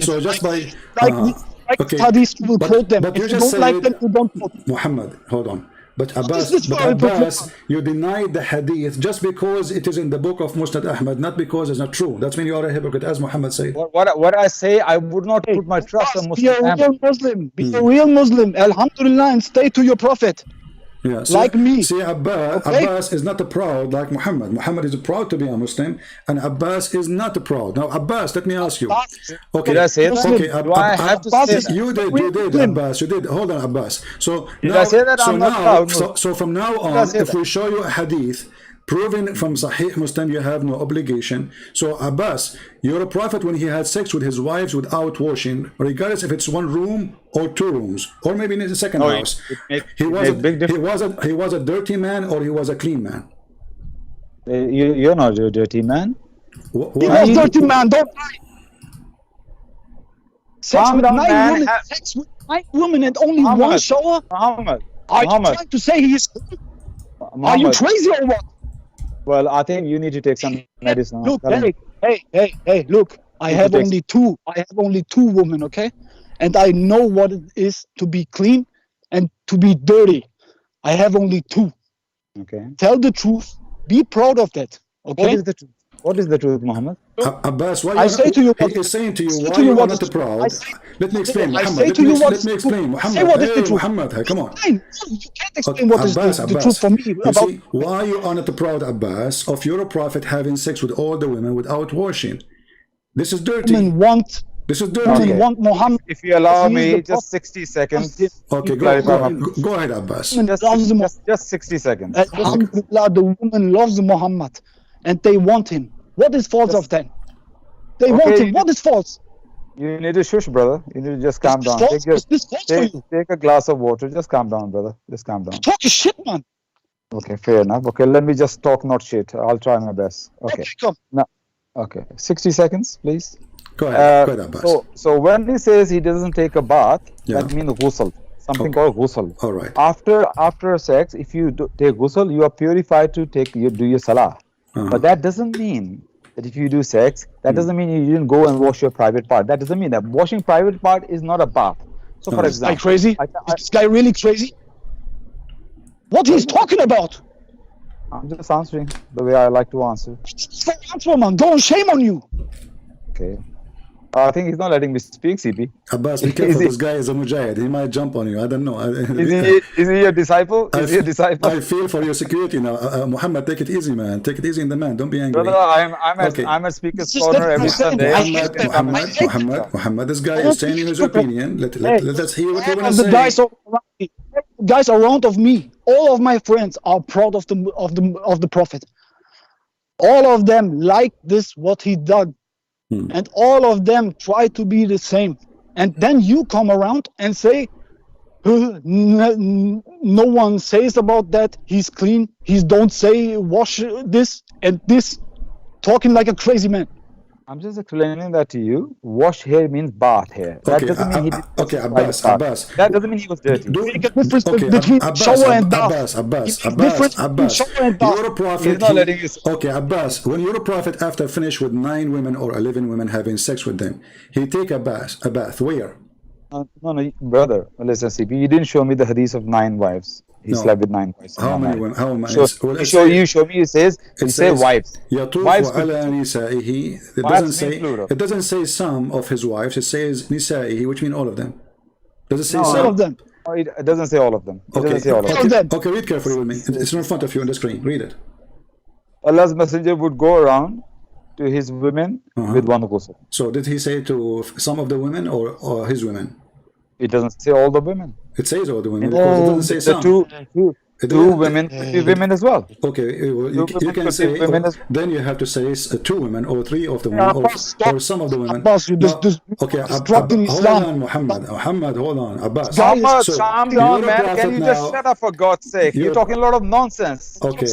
So just by Like okay. hadith, you will But- quote them. but you If you just don't like said- them, you don't quote them. Muhammad, hold on. But is this for a Abbas, you denied the hadith just because it is in the book of Musnad Ahmad, not because it's not true. That's when you are a hypocrite, as Muhammad said. What I say, I would not put my trust on Be a Muslim real Ahmad. Muslim. Be a real Muslim. Alhamdulillah, and stay to your prophet. Yeah, Like me. See, Abbas, Okay? Abbas is not proud like Muhammad. Muhammad is proud to be a Muslim, and Abbas is not proud. Now, Abbas, let me ask you. Okay, Did I say that? Okay, Do I have to say that? You did, Muslim. Abbas. You did. Hold on, Abbas. So Did now, I say that? so I'm not now, proud. so from now I on, say if that? we show you a hadith proving from Sahih Muslim, you have no obligation. So Abbas, your prophet, when he had sex with his wives without washing, regardless if it's one room or two rooms, or maybe in the second No, house, it he was make big he was a dirty man or he was a clean man. You're not a dirty man. He was dirty man. Don't lie. Sex Calm with down, nine man. women. Sex with 9 women and only one Muhammad. shower. Muhammad. Are you Muhammad. trying to say he is? Are you Muhammad. crazy or what? Well, I think you need to take some medicine. Look, Tell him. hey, look. I You have take- only two women, okay? And I know what it is to be clean and to be dirty. I have only two. Okay. Tell the truth. Be proud of that, What okay? is the truth? What is the truth, Muhammad? Abbas, why I say to you he what- is saying to you I say why to you you are what not is- proud. I say- Let me explain, I Muhammad. say Let to you me what is explain, true. Muhammad. Say what is the Hey, truth. Muhammad, hey, come on. Fine. You can't explain what is the truth for me You about. see, why you are not proud, Abbas, of your prophet having sex with all the women without washing? This is dirty. Women want This is dirty. women Okay. want Muhammad. If you allow He is me, the just prophet. 60 seconds. Okay, Clarify my- go ahead, Abbas. Women loves Muhammad. Just 60 seconds. Alhamdulillah, the woman loves Muhammad, and they want him. What is false of them? They want Okay, him. What is false? You need to shush, brother. You need to just calm Is down. this false? Is this false for you? Take a glass of water. Just calm down, brother. Just calm down. Talk your shit, man. Okay, fair enough. Okay, let me just talk, not shit. I'll try my best. Okay. Come. Okay. 60 seconds, please. Go ahead, Abbas. So when he says he doesn't take a bath, Yeah. that means ghusl. Something Okay. called ghusl. All right. After sex, if you take ghusl, you are purified to do your salah. But that doesn't mean that if you do sex, that doesn't mean you didn't go and wash your private part. That doesn't mean that washing private part is not a bath. So for Guy example, crazy? Is this guy really crazy? What he's talking about? I'm just answering the way I like to answer. Answer, man. Don't shame on you. Okay. I think he's not letting me speak, CP. Abbas, be careful. This guy is a mujahid. He might jump on you. I don't know. Is he a disciple? Is he a disciple? I feel for your security now. Muhammad, take it easy, man. Take it easy in the man. Don't be angry. Brother, I'm at Speaker's Corner every Sunday. Muhammad, this guy is saying his opinion. Let's hear what he wants to say. Guys around of me, all of my friends are proud of the Prophet. All of them like this what he did. And all of them try to be the same. And then you come around and say, no one says about that. He's clean. He don't say wash this and this. Talking like a crazy man. I'm just explaining that to you. Wash hair means bath hair. That doesn't mean he did. Okay, Abbas. That doesn't mean he was dirty. Make a difference between shower and bath. Abbas. You're a prophet. He's not letting you. Okay, Abbas. When you're a prophet, after finish with 9 women or 11 women having sex with them, he take a bath. Where? No, brother. Listen, CP. You didn't show me the hadith of 9 wives. He slept with 9 wives. How many women? How many? Show me. It says wives. Wives. It doesn't say some of his wives. It says nisa'ihi, which means all of them. Does it say all some? of them? No, it doesn't say all of them. Okay, read carefully with me. It's in front of you on the screen. Read it. Allah's messenger would go around to his women with one ghusl. So did he say to some of the women or his women? It doesn't say all the women. It says all the women because it doesn't say some. Two women, 3 women as well. Okay, you can say, then you have to say 2 women or 3 of the women or some of the women. Abbas, you okay, hold on, Muhammad, hold on, Abbas. Calm down, man. Can you just shut up for God's sake? You're talking a lot of nonsense. Okay.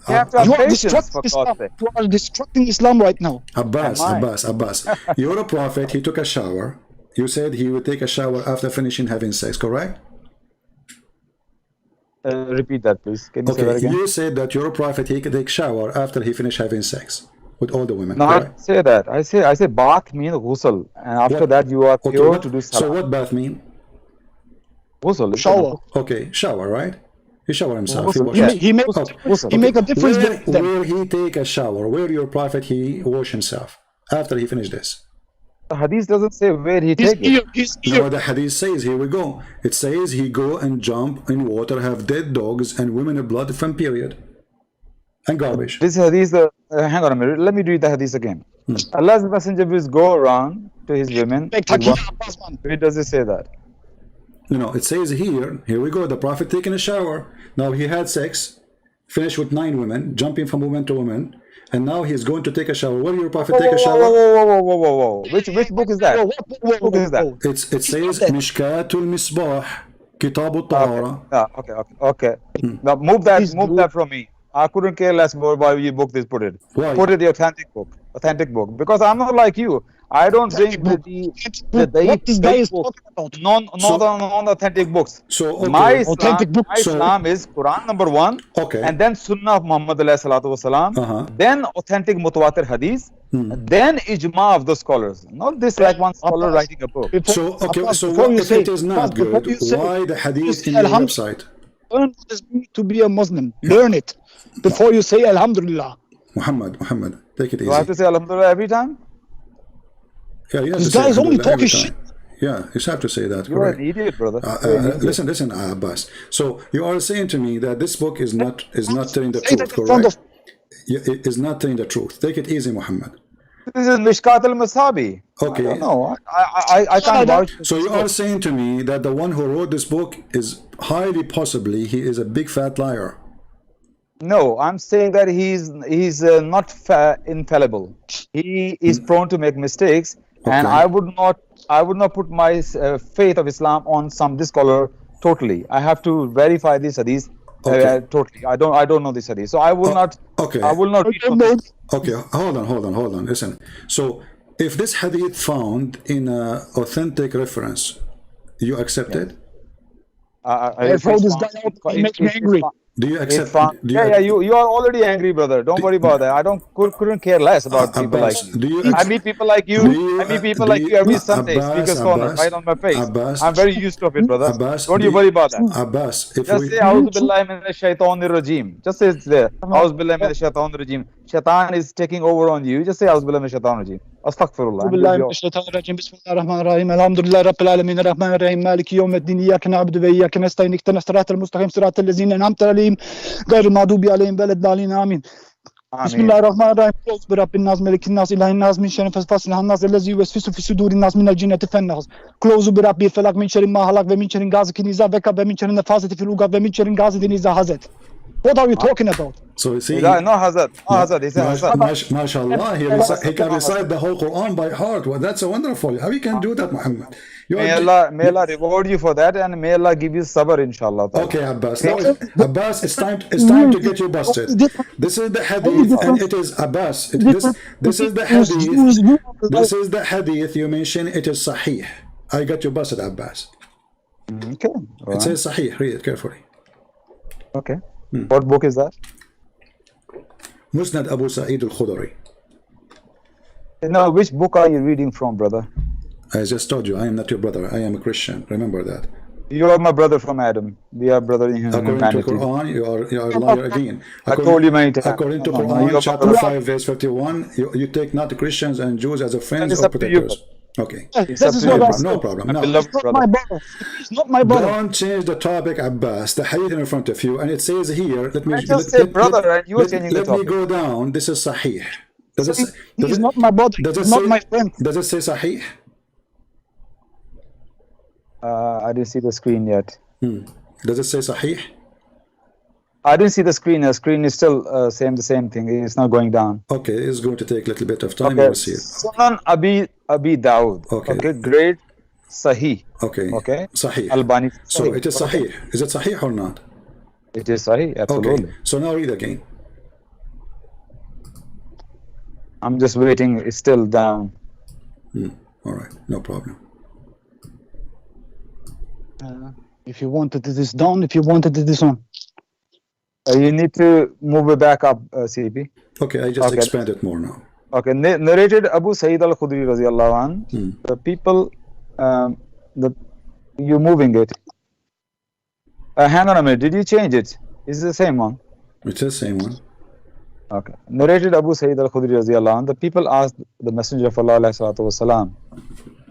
You have to have patience for God's sake. You are destructing Islam right now. Abbas. You're a prophet. He took a shower. You said he would take a shower after finishing having sex, correct? Repeat that, please. Can you say that again? You said that you're a prophet. He could take shower after he finished having sex with all the women. No, correct? I didn't say that. I say bath means ghusl, and after that you are pure to do salah. So what bath mean? Ghusl. Shower. Okay, shower, right? He shower himself. He make a difference with them. Where he take a shower? Where your prophet he wash himself after he finished this? The hadith doesn't say where he take it. No, the hadith says, here we go. It says he go and jump in water, have dead dogs and women blood from period. And garbage. This hadith, hang on a minute. Let me read the hadith again. Allah's messenger will go around to his women. Where does it say that? No, it says here we go. The prophet taking a shower. Now he had sex, finished with 9 women, jumping from woman to woman. And now he's going to take a shower. Where your prophet take a shower? Whoa. Which book is that? Which book is that? It says Mishkatul Misbah, Kitab al-Tahara. Okay. Now move that from me. I couldn't care less more why you book this. Put it. Why? Put it the authentic book. Because I'm not like you. I don't bring what this guy is talking about. Non-authentic books. So okay. My Islam is Quran number 1, and then Sunnah of Muhammad ﷺ, then authentic Mutawatir Hadith, then Ijma of the scholars. Not this like one scholar writing a book. So what if it is not good? Why the Hadith in your website? Learn what it means to be a Muslim. Learn it before you say Alhamdulillah. Muhammad, take it easy. Do I have to say Alhamdulillah every time? Yeah, you have this to guy say is only talking shit. Yeah, you have to say that. You're an idiot, brother. Listen, Abbas. So you are saying to me that this book is not telling the truth, correct? It is not telling the truth. Take it easy, Muhammad. This is Mishkat al-Masabi. Okay. I don't know. I can't vouch. So you are saying to me that the one who wrote this book is highly possibly he is a big fat liar. No, I'm saying that he's not infallible. He is prone to make mistakes, and I would not put my faith of Islam on this scholar totally. I have to verify this hadith totally. I don't know this hadith, so I will not. Okay. I will not. Okay, hold on. Listen. So if this hadith found in an authentic reference, you accept it? I throw this guy out. He makes me angry. Do you accept? You are already angry, brother. Don't worry about that. Couldn't care less about people like you. I meet people like you. I meet people like you every Sunday. Speaker's corner, right on my face. I'm very used to it, brother. Don't you worry about that. Abbas, just say A'udhu billahi minash shaitanir rajim. Just say it's there. A'udhu billahi minash shaitanir rajim. shaitan is taking over on you, just say Auzubillah minash shaitanir rajim. Astaghfirullah. and بالله you'll من be الشيطان الرجيم بسم الله الرحمن الرحيم الحمد لله رب العالمين الرحمن الرحيم مالك يوم الدين إياك نعبد وإياك نستعين اهدنا الصراط المستقيم صراط الذين أنعمت عليهم غير المغضوب عليهم ولا الضالين آمين بسم الله الرحمن الرحيم أعوذ برب الناس ملك الناس إله الناس من شر الوسواس الخناس الذي يوسوس في صدور الناس من الجنة والناس أعوذ برب الفلق من شر ما خلق ومن شر غاسق إذا وقب ومن شر النفاثات في العقد ومن شر حاسد إذا حسد. What are you talking about? So you see, No hazard. No hazard. He said hazard. mashallah, he can recite the whole Quran by heart. Well, that's a wonderful. How you can do that, Muhammad? May Allah reward you for that, and may Allah give you sabr, inshallah. Okay, Abbas. Now, Abbas, it's time to get you busted. This is the hadith, and it is Abbas. This is the hadith. This is the hadith you mentioned. It is sahih. I got you busted, Abbas. Okay. It says sahih. Read it carefully. Okay. What book is that? Musnad Abu Sa'id al-Khudri. No, which book are you reading from, brother? I just told you, I am not your brother. I am a Christian. Remember that. You are my brother from Adam. We are brother in According humanity. to Quran, you are a liar again. I told you many times. According to No, Quran, you are chapter my 5, verse 51, you take not Christians and Jews as a friends It's or up to you, protectors. Okay. This is what I said. No problem. My No. beloved Not brother. my brother. It's not my brother. Don't change the topic, Abbas. The hadith in front of you, and it says here. Let me. I just said brother, and you were changing the Let me topic. go down. This is sahih. Does it? He's not my brother. Does it He's not say? my friend. Does it say sahih? I didn't see the screen yet. Does it say sahih? I didn't see the screen. The screen is still the same thing. It's not going down. Okay, it's going to take a little bit of time. Okay. We'll see it. Sunan Abi Dawud. Okay. Great Sahih. Okay. Okay. Sahih. Albani. So Sahih. it is sahih. Is it sahih or not? It is Sahih. Absolutely. Okay. So now read again. I'm just waiting. It's still down. All right. No problem. If you wanted this down, if you wanted this on. You need to move it back up, CP. Okay, I just Okay. expand it more now. Okay. Narrated Abu Sa'id al-Khudri radiyallahu anh. The people, you're moving it. Hang on a minute. Did you change it? Is it the same one? It's the same one. Okay. Narrated Abu Sa'id al-Khudri radiyallahu anh. The people asked the Messenger of Allah alayhi salatu wasalam,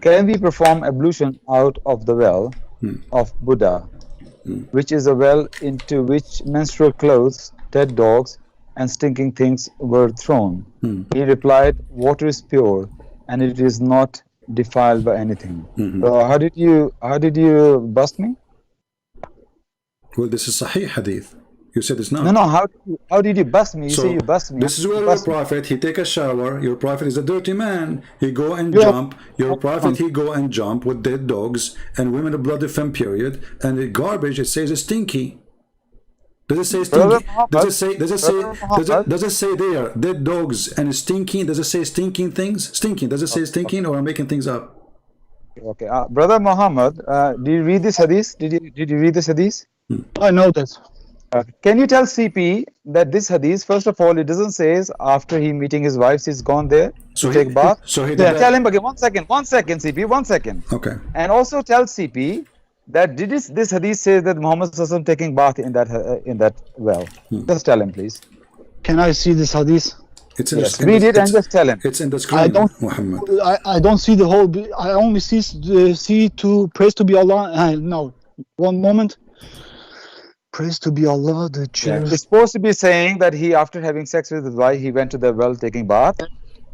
can we perform ablution out of the well of Buddha, which is a well into which menstrual clothes, dead dogs, and stinking things were thrown? He replied, water is pure, and it is not defiled by anything. So how did you bust me? Well, this is sahih hadith. You said it's not. No. How did you bust me? You So say you bust me. this is where You your bust me. prophet, he take a shower. Your prophet is a dirty man. He go and jump. Your prophet, he go and jump with dead dogs and women of bloody femme period. And the garbage, it says it's stinky. Does it say stinky? Does it say there dead dogs and stinking? Does it say stinking things? Stinking. Does it say stinking, or I'm making things up? Okay, brother Muhammad, did you read this hadith? Did you read this hadith? I know that. Can you tell CP that this hadith, first of all, it doesn't say after he meeting his wife, he's gone there to take bath. So he did Yeah, that. tell him again. 1 second, CP, 1 second. Okay. And also tell CP that this hadith says that Muhammad Sallallahu taking bath in that well. Just tell him, please. Can I see this hadith? It's in Yes, the, read it and just tell him. It's in the screen, I don't. Muhammad. I don't see the whole. I only see to praise to be Allah. No, one moment. Praise to be Allah, the chair. It's supposed to be saying that he, after having sex with his wife, he went to the well taking bath.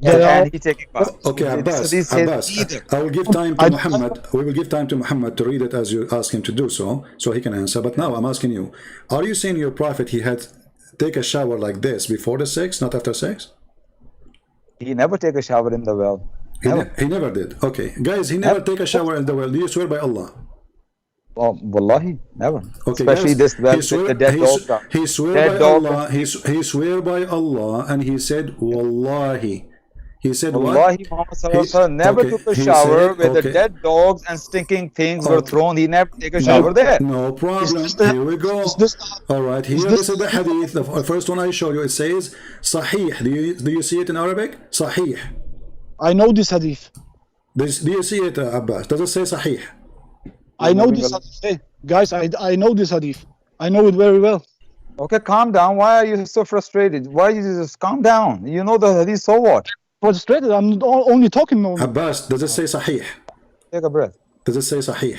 Yeah. And he taking bath. Okay, This hadith says Abbas, neither. I will give time to Muhammad. We will give time to Muhammad to read it as you ask him to do so he can answer. But now I'm asking you, are you saying your prophet, he had take a shower like this before the sex, not after sex? He never take a shower in the well. He never did. Okay, guys, he never take a shower in the well. Do you swear by Allah? Oh, wallahi, never. Okay, Especially guys, this well, he swear, the dead dog. he swear Dead by dog. Allah. He swear by Allah, and he said, Wallahi. He said Wallahi, what? Muhammad Sallallahu Alaihi Wasallam never okay, took a he shower said- where the okay. dead dogs and stinking things were Okay. thrown. He never take a shower there. No problem. Is this Here we go. this- All right. Here this is the hadith. The first one I show you. It says Sahih. Do you see it in Arabic? Sahih. I know this hadith. Do you see it, Abbas? Does it say Sahih? I know this hadith. Hey, guys, I know this hadith. I know it very well. Okay, calm down. Why are you so frustrated? Why you just calm down? You know the hadith, so what? Frustrated. I'm only talking more. Abbas, does it say sahih? Take a breath. Does it say sahih?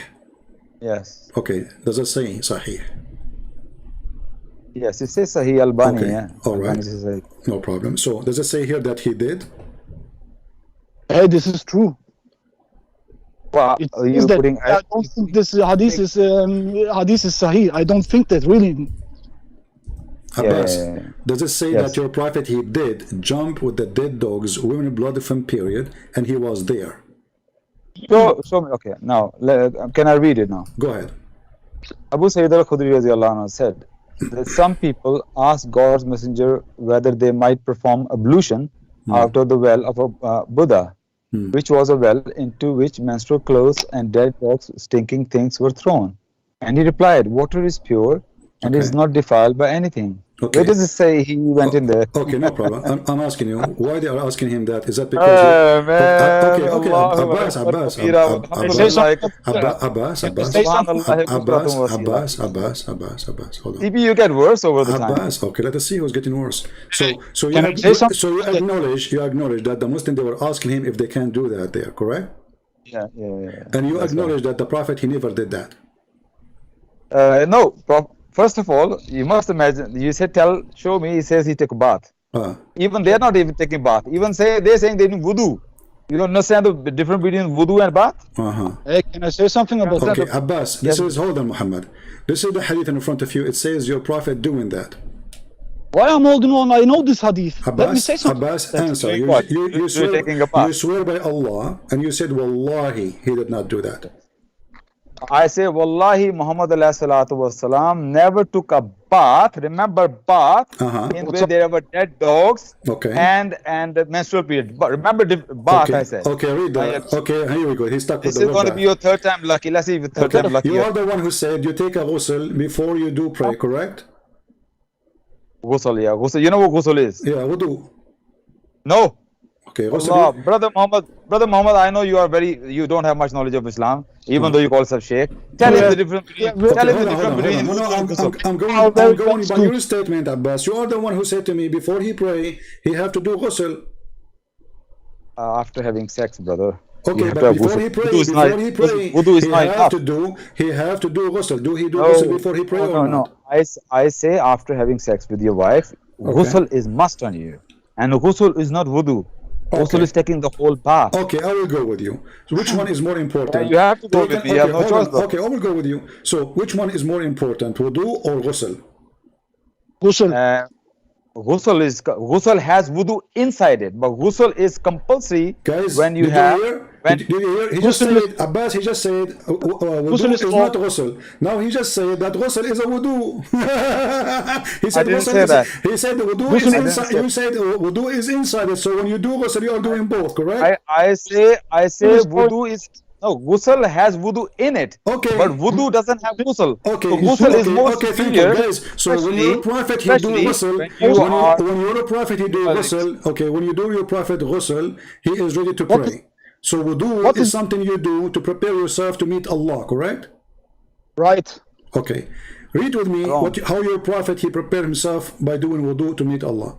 Yes. Okay, does it say sahih? Yes, it says Sahih Albani. Okay, Yeah. all right. Albani says Sahih. No problem. So, does it say here that he did? Hey, this is true. Well, It are is you that putting? I don't think this hadith is sahih. I don't think that really. Abbas, yeah. does it say Yes. that your prophet, he did jump with the dead dogs, women blood from period, and he was there? Show me. Okay, now can I read it now? Go ahead. Abu Sayyid al-Khudri radiyallahu anhu said that some people ask God's messenger whether they might perform ablution out of the well of a Buddha, which was a well into which menstrual clothes and dead dogs, stinking things were thrown. And he replied, water is pure and is not defiled by anything. Okay. Where does it say he went in there? Okay, no problem. I'm asking you, why they are asking him that? Is that because okay, Abbas, hold on. Maybe you get worse over the time. Abbas, okay, let us see who's getting worse. So Can I say something? you acknowledge that the Muslim, they were asking him if they can do that there, correct? Yeah. And you acknowledge that the Prophet, he never did that. No, first of all, you must imagine, you said, show me, he says he took a bath. Even they're not even taking bath. Even they're saying they need wudu. You don't understand the difference between wudu and bath? Hey, can I say something about that? Okay, Abbas, hold on, Muhammad. This is the hadith in front of you. It says your Prophet doing that. Why I'm holding on? I know this hadith. Let me say something. Abbas, answer. You swear by Allah, and you said, Wallahi, he did not do that. I say, Wallahi, Muhammad ﷺ never took a bath. Remember, bath in where there were dead dogs and the menstrual period. But remember, bath. I said. Okay, read that. Okay, here we go. He's stuck with this is going to be your third time lucky. Let's see if third time lucky. You are the one who said you take a ghusl before you do pray, correct? Ghusl, yeah, ghusl. You know what ghusl is? Yeah, wudu. No. Okay, Allah, brother Muhammad, I know you don't have much knowledge of Islam, even though you call yourself Sheikh. Tell him the difference between. I'm going by your statement, Abbas. You are the one who said to me before he pray, he have to do ghusl. After having sex, brother. Okay, but before he pray, he have to do ghusl. Do he do ghusl before he pray or not? I say after having sex with your wife, ghusl is must on you, and ghusl is not wudu. Ghusl is taking the whole bath. Okay, I will go with you. So which one is more important? You have to go with me. You have no choice. Okay, I will go with you. So which one is more important, wudu or ghusl? Ghusl. Ghusl has wudu inside it, but ghusl is compulsory. Guys, when you did you hear? He just said, Abbas, he just said wudu is not ghusl. Now he just said that ghusl is a wudu. He said He said wudu is inside. You said wudu is inside it. So when you do ghusl, you are doing both, correct? I say wudu is. No, ghusl has wudu in it. Okay. But wudu doesn't have ghusl. Okay. So ghusl is more superior. Guys. So when your prophet he do ghusl, when your prophet he do ghusl, okay, when you do your prophet ghusl, he is ready to pray. So wudu is something you do to prepare yourself to meet Allah, correct? Right. Okay. Read with me how your prophet he prepared himself by doing wudu to meet Allah.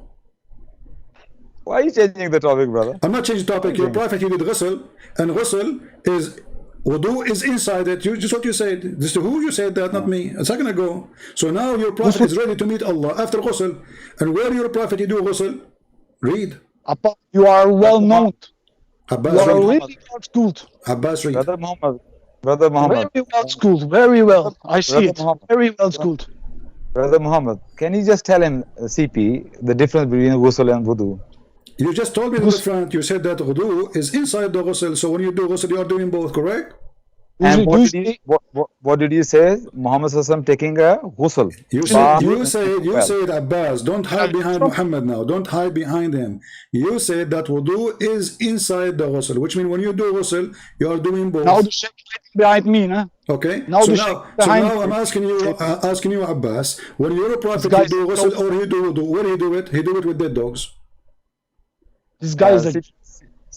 Why are you changing the topic, brother? I'm not changing the topic. Your prophet he did ghusl, and ghusl is wudu is inside it. Just what you said. This is who you said that, not me. A second ago. So now your prophet is ready to meet Allah after ghusl. And where your prophet he do ghusl? Read. You are well known. Abbas, you are really well schooled. Abbas, read. Brother Muhammad. Very well schooled. Very well. I see it. Very well schooled. Brother Muhammad, can you just tell him, CP, the difference between ghusl and wudu? You just told me the difference. You said that wudu is inside the ghusl. So when you do ghusl, you are doing both, correct? And what did you say? Muhammad Sallallahu taking a ghusl. You said Abbas, don't hide behind Muhammad now. Don't hide behind him. You said that wudu is inside the ghusl, which means when you do ghusl, you are doing both. Now the sheikh behind me, huh? Okay. So now I'm asking you, Abbas, when you're a prophet, you do ghusl or you do wudu, where he do it? He do it with dead dogs. This guy is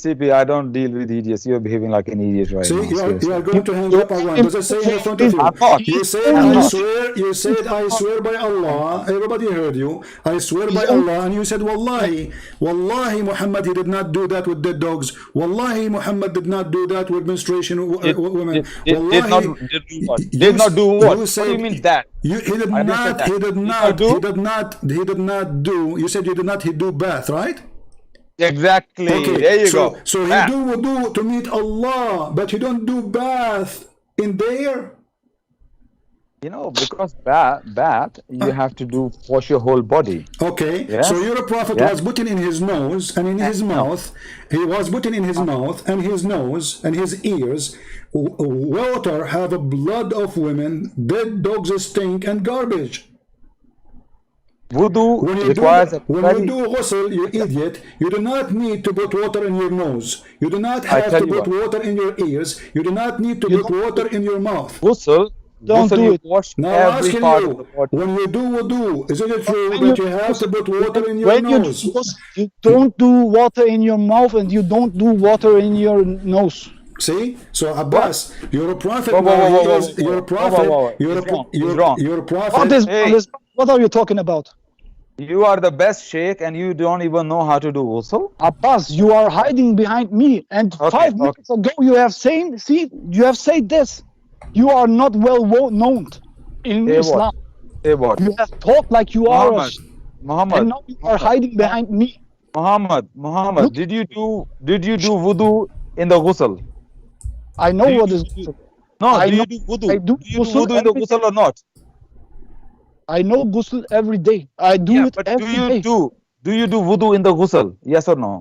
CP, I don't deal with idiots. You're behaving like an idiot right See, now. you Seriously. are going to hang up on one. Does it say in front of you? I'm not. You said, I'm I not. swear, you said, I swear by Allah. Everybody heard you. I swear by Allah. And you said, Wallahi, Wallahi, Muhammad, he did not do that with dead dogs. Wallahi, Muhammad did not do that with menstruation women. Did not do what? Did not do what? What do you mean that? He did I didn't say not, that. he did Did not, not do? he did not, he did not do, you said you did not, he do bath, right? Exactly. Okay, There you so, go. so Bath. he do wudu to meet Allah, but you don't do bath in there? You know, because bath, you have to do wash your whole body. Okay, Yes. so your prophet Yes. was putting in his nose and in his mouth, he was putting in his mouth and his nose and his ears, water have a blood of women, dead dogs stink and garbage. Wudu When you requires do, a when very... you do ghusl, you idiot, you do not need to put water in your nose. You do not I have tell to you put what. water in your ears. You do not need to You put water in your mouth. Ghusl, Don't do you it. wash Now I'm every asking part of the you, body. when you do wudu, isn't it true When that you you have to put water in your when you nose? do ghusl, you don't do water in your mouth and you don't do water in your nose. See? So Abbas, you're a prophet Whoa, whoa, now. whoa, He whoa, is, whoa, you're a whoa, prophet. whoa, whoa. You're He's a wrong. He's wrong. you're a prophet. What is Hey. what are you talking about? You are the best sheikh and you don't even know how to do ghusl? Abbas, you are hiding behind me. And Okay, 5 minutes ago, you have said this. You are not well known in Say Islam. what? Say what? You have talked like you are, Muhammad, Muhammad, and now you are hiding behind me. Muhammad, Look. did you do wudu in the ghusl? I know Do you what do is. wudu? No, I do you know- do wudu? I do you do ghusl wudu in the every ghusl or not? I know ghusl every day. I do it but every day. do you do wudu in the ghusl? Yes or no?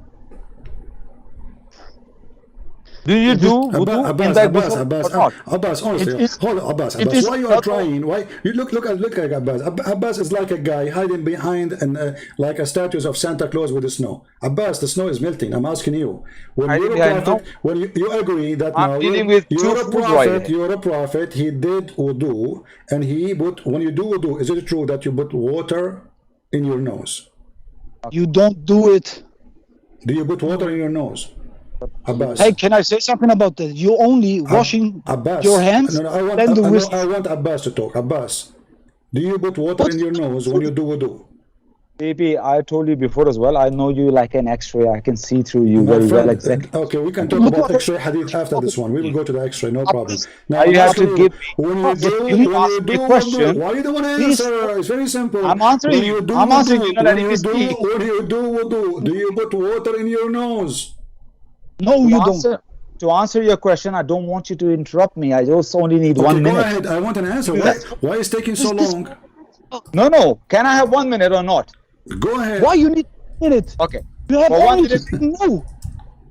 Do you do wudu in the ghusl or not? Abbas, honestly, It is- hold on, Abbas, it Abbas, is why you are not- trying? Why you look at Abbas? Abbas is like a guy hiding behind and like a statues of Santa Claus with the snow. Abbas, the snow is melting. I'm asking you, when Hiding you're a behind prophet, no? when you agree that I'm now dealing with two you're a foods prophet, right here. you're a prophet. He did wudu, and he put when you do wudu, is it true that you put water in your nose? You don't do it. Do you put water in your nose? Abbas. Hey, can I say something about that? You only washing Abbas. your hands, No, I want, then the no, wrist. I want Abbas to talk. Abbas, do you put water in your nose when you do wudu? Baby, I told you before as well, I know you like an X-ray. I can see through you My very friend, well. Exactly. okay, we can talk about X-ray hadith after this one. We will go to the X-ray, no problem. Now, you I'm have to asking give me- when you do, you when you ask me do a question, wudu, why you don't want to please. answer? It's very simple. I'm answering When you. do I'm answering you, not when letting you me do, speak. when you do wudu, do you put water in your nose? No, you don't. To answer your question, I don't want you to interrupt me. I just only need Okay, 1 go minute. ahead. I want an answer. Why is taking so long? No. Can I have 1 minute or not? Go ahead. Why you need a minute? Okay. You have For 1 only to minute. say no.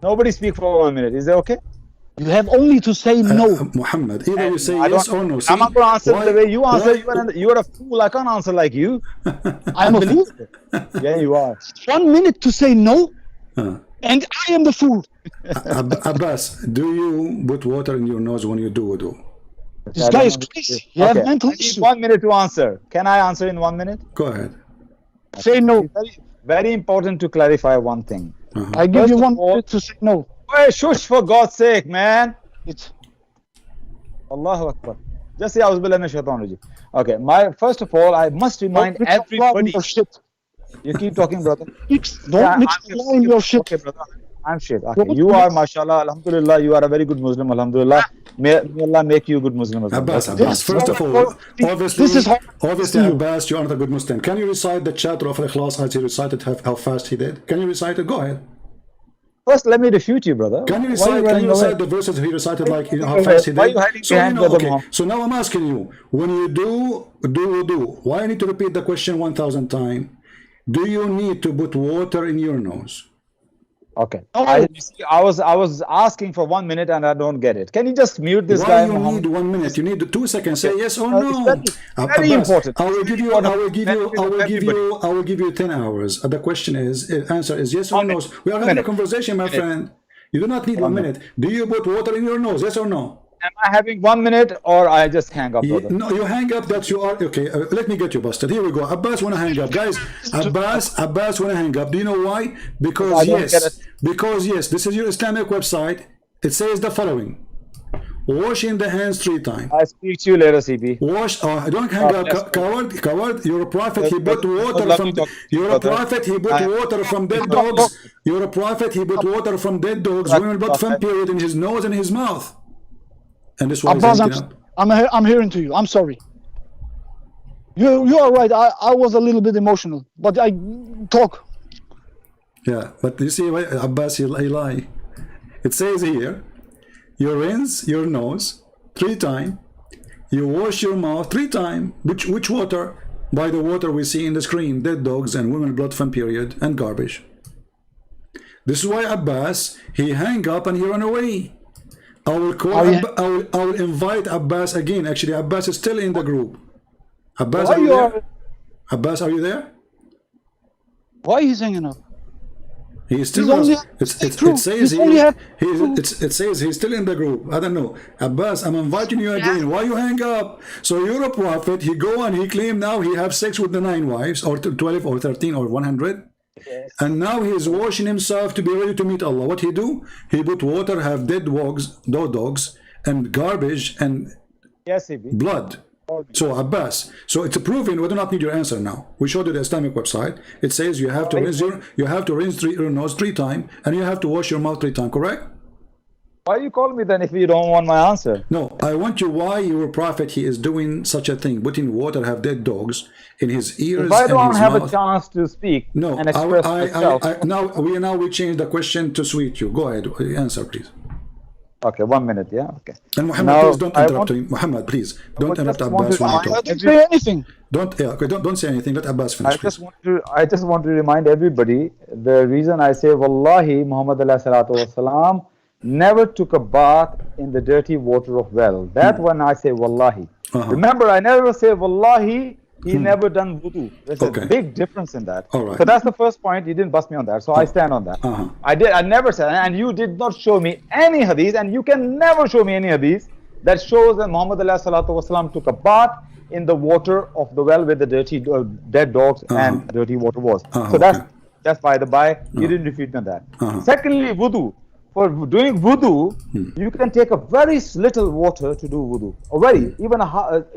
Nobody speak for 1 minute. Is that okay? You have only to say no. Muhammad, either you say I yes don't- or no. I'm not going to answer why- the way you answer. why- You are a fool. I can't answer like you. I'm a fool. Yeah, you are. 1 minute to say no, Huh. and I am the fool. Abbas, do you put water in your nose when you do wudu? This I guy don't is know. crazy. He have Okay. mental I need issue. 1 minute to answer. Can I answer in 1 minute? Go ahead. Say no. Very, very important to clarify one thing. I give First you of 1 all- minute to say no. Hey, shush, for God's sake, man. It's Allahu Akbar. Just say Auzu billahi minash shaitanir rajim. Okay, first of all, I must remind don't mix Allah in everybody. your shit. You keep talking, brother. Don't Yeah, mix I'm- Allah in your shit. Okay, brother. I'm shit. Okay, Don't you are, mix- mashallah, alhamdulillah, you are a very good Muslim, alhamdulillah. May Allah make you a good Muslim as well. Abbas, Okay. Abbas, first of all, obviously, This is how- obviously, to you. Abbas, you are not a good Muslim. Can you recite the chapter of Ikhlas as he recited how fast he did? Can you recite it? Go ahead. First, let me refute you, brother. Can you Why are recite, running away? the verses he recited like how away? fast he did? Why are you hiding so, behind Brother okay. Muhammad? So now I'm asking you, when you do wudu, why I need to repeat the question 1,000 times? Do you need to put water in your nose? Okay. No. You see, I was asking for 1 minute and I don't get it. Can you just mute this Why guy, you Muhammad? need 1 minute? You need 2 seconds. Say yes or It's no. very- very Abbas, important. I will give you. I will give you. I will give Everybody. you. I will give you 10 hours. The question is, answer is yes or no. We are having a conversation, my friend. You do not need 1 minute. Do you put water in your nose? Yes or no? Am I having 1 minute or I just hang up, brother? No, you hang up. That you are okay. Let me get you busted. Here we go. Abbas wanna hang up, guys. Abbas wanna hang up. Do you know why? Because yes, this is your Islamic website. It says the following: washing the hands 3 times. I speak to you later, CB. Wash. Don't hang up, coward. You're a prophet. He put water from. You're a prophet. He put water from dead dogs. You're a prophet. He put water from dead dogs, women blood from period in his nose and his mouth. And this was I'm hearing to you. I'm sorry. You are right. I was a little bit emotional, but I talk. Yeah, but you see, Abbas, he lie. It says here, you rinse your nose 3 times, you wash your mouth 3 times. Which water? By the water we see in the screen: dead dogs and women blood from period and garbage. This is why Abbas, he hang up and he run away. I will call. I will invite Abbas again. Actually, Abbas is still in the group. Abbas, are you there? Abbas, are you there? Why he's hanging up? He is still. It says he's still in the group. I don't know. Abbas, I'm inviting you again. Why you hang up? So you're a prophet. He go and he claim now he have sex with the 9 wives, or 12, or 13, or 100. Yes. And now he is washing himself to be ready to meet Allah. What he do? He put water, have dead dogs, and garbage and blood. So Abbas, so it's proven. We do not need your answer now. We showed you the Islamic website. It says you have to rinse your nose 3 times, and you have to wash your mouth 3 times. Correct? Why you call me then if you don't want my answer? No, I want you. Why your prophet he is doing such a thing, putting water, have dead dogs in his ears. If I don't have mouth. a chance to speak, no, and express myself. now we change the question to suit you. Go ahead, answer please. Okay, 1 minute, yeah. Okay. And Muhammad, please don't interrupt him. Muhammad, please don't interrupt Abbas when he talks. I didn't say anything. Don't say anything. Let Abbas finish. I just want to remind everybody the reason I say Wallahi Muhammad ﷺ never took a bath in the dirty water of well. That when I say Wallahi. Remember, I never say Wallahi. He never done wudu. There's a big difference in that. All right. So that's the first point. You didn't bust me on that. So I stand on that. I never said, and you did not show me any hadith, and you can never show me any hadith that shows that Muhammad ﷺ took a bath in the water of the well where the dirty dead dogs and dirty water was. So that's by the by. You didn't refute me on that. Secondly, wudu. For doing wudu, you can take a very little water to do wudu.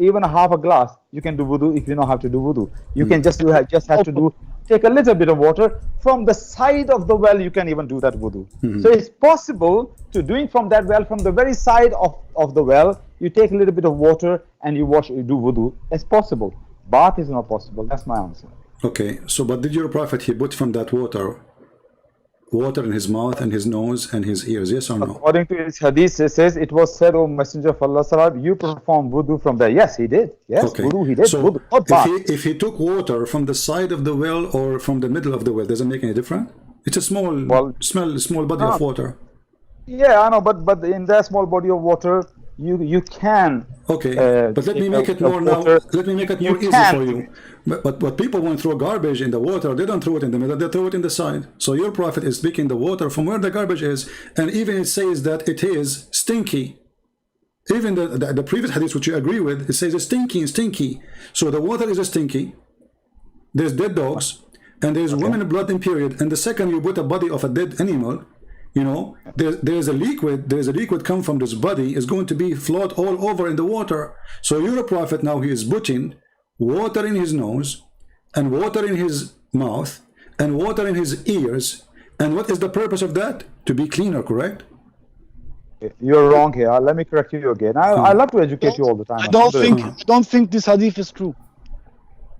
Even a half a glass, you can do wudu if you know how to do wudu. You can just have to take a little bit of water from the side of the well. You can even do that wudu. So it's possible to doing from that well, from the very side of the well. You take a little bit of water and you do wudu. It's possible. Bath is not possible. That's my answer. Okay. So, but did your prophet he put from that water in his mouth and his nose and his ears, yes or no? According to his hadith, it says, it was said, O Messenger of Allah, you perform wudu from there. Yes, he did. Yes, wudu, he did. So wudu, if he took water from the side of the well or from the middle of the well, does it make any difference? It's a small body of water. Yeah, I know, but in that small body of water, you can. Okay, but let me make it more now. Let me make it more easy for you. But people won't throw garbage in the water. They don't throw it in the middle. They throw it in the side. So your prophet is speaking the water from where the garbage is, and even it says that it is stinky. Even the previous hadith, which you agree with, it says it's stinky. So the water is stinky. There's dead dogs, and there's women blood in period. And the second you put a body of a dead animal, you know, there's a liquid come from this body is going to be float all over in the water. So you're a prophet now. He is putting water in his nose and water in his mouth and water in his ears. And what is the purpose of that? To be cleaner, correct? You're wrong here. Let me correct you again. I love to educate you all the time. I don't think this hadith is true.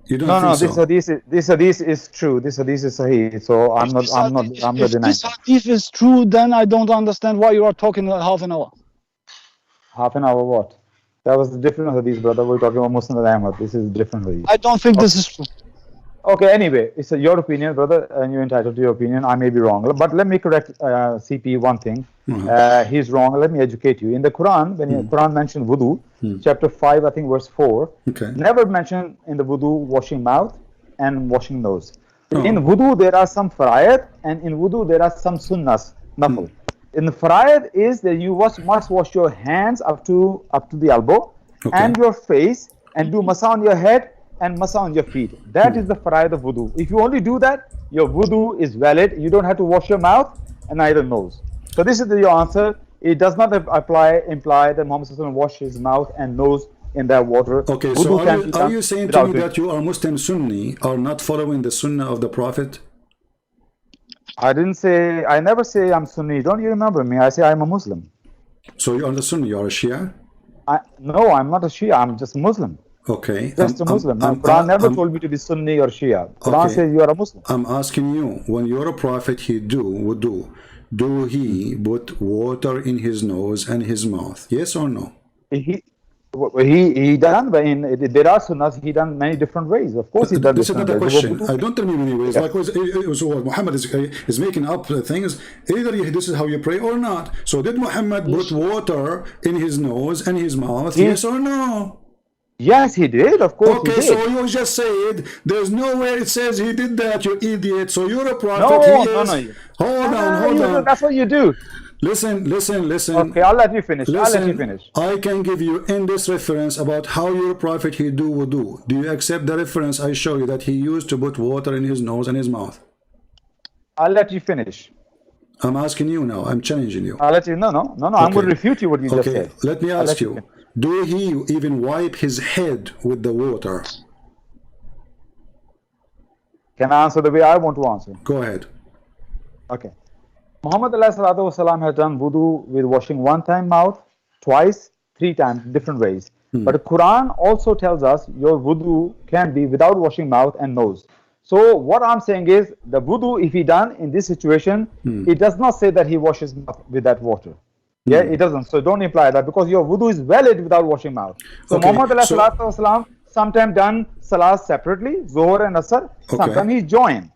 You don't think so? This hadith is true. This hadith is sahih. So I'm not denying. If this hadith is true, then I don't understand why you are talking half an hour. Half an hour what? That was a different hadith, brother. We're talking about Muslim and Ahmad. This is different hadith. I don't think this is true. Okay, anyway, it's your opinion, brother, and you're entitled to your opinion. I may be wrong, but let me correct CP one thing. He's wrong. Let me educate you. In the Quran, when the Quran mentioned wudu, chapter 5, I think verse 4, never mentioned in the wudu washing mouth and washing nose. In wudu, there are some farayat, and in wudu, there are some sunnas, nafil. In the fara'id is that you must wash your hands up to the elbow, Okay. and your face, and do masa on your head and masa on your feet. That is the fara'id of wudu. If you only do that, your wudu is valid. You don't have to wash your mouth and neither nose. So this is your answer. It does not imply that Muhammad ﷺ washed his mouth and nose in that water. Okay, Wudu so can be are done you saying to without me it. that you are Muslim Sunni, are not following the Sunnah of the Prophet? I never say I'm Sunni. Don't you remember me? I say I'm a Muslim. So you are the Sunni, you are a Shia? No, I'm not a Shia. I'm just a Muslim. Okay. Just a Muslim. Quran never told me to be Sunni or Shia. Quran Okay. says you are a Muslim. I'm asking you, when you're a prophet, he do he put water in his nose and his mouth? Yes or no? He done, but there are sunnahs, he done many different ways. Of course he done This is different not a ways. question. I don't tell me many ways. Like Muhammad is making up things. Either this is how you pray or not. So did Muhammad put water in his nose and his mouth? Yes or no? Yes, he did. Of course Okay, he did. so you just said there's nowhere it says he did that, you idiot. So you're a prophet. No. Hold on. That's what you do. Listen. Okay, I'll let you finish. Listen, I can give you in this reference about how your prophet he do wudu. Do you accept the reference I show you that he used to put water in his nose and his mouth? I'll let you finish. I'm asking you now. I'm challenging you. I'll let you. No. I'm going to refute you what you just said. Let me ask you. Do he even wipe his head with the water? Can I answer the way I want to answer? Go ahead. Okay. Muhammad ﷺ has done wudu with washing one time mouth, twice, three times, different ways. But the Quran also tells us your wudu can be without washing mouth and nose. So what I'm saying is the wudu, if he done in this situation, it does not say that he washes mouth with that water. Yeah, it doesn't. So don't imply that, because your wudu is valid without washing mouth. So Muhammad ﷺ sometimes done salah separately, Zohar and Asr. Sometimes he joined.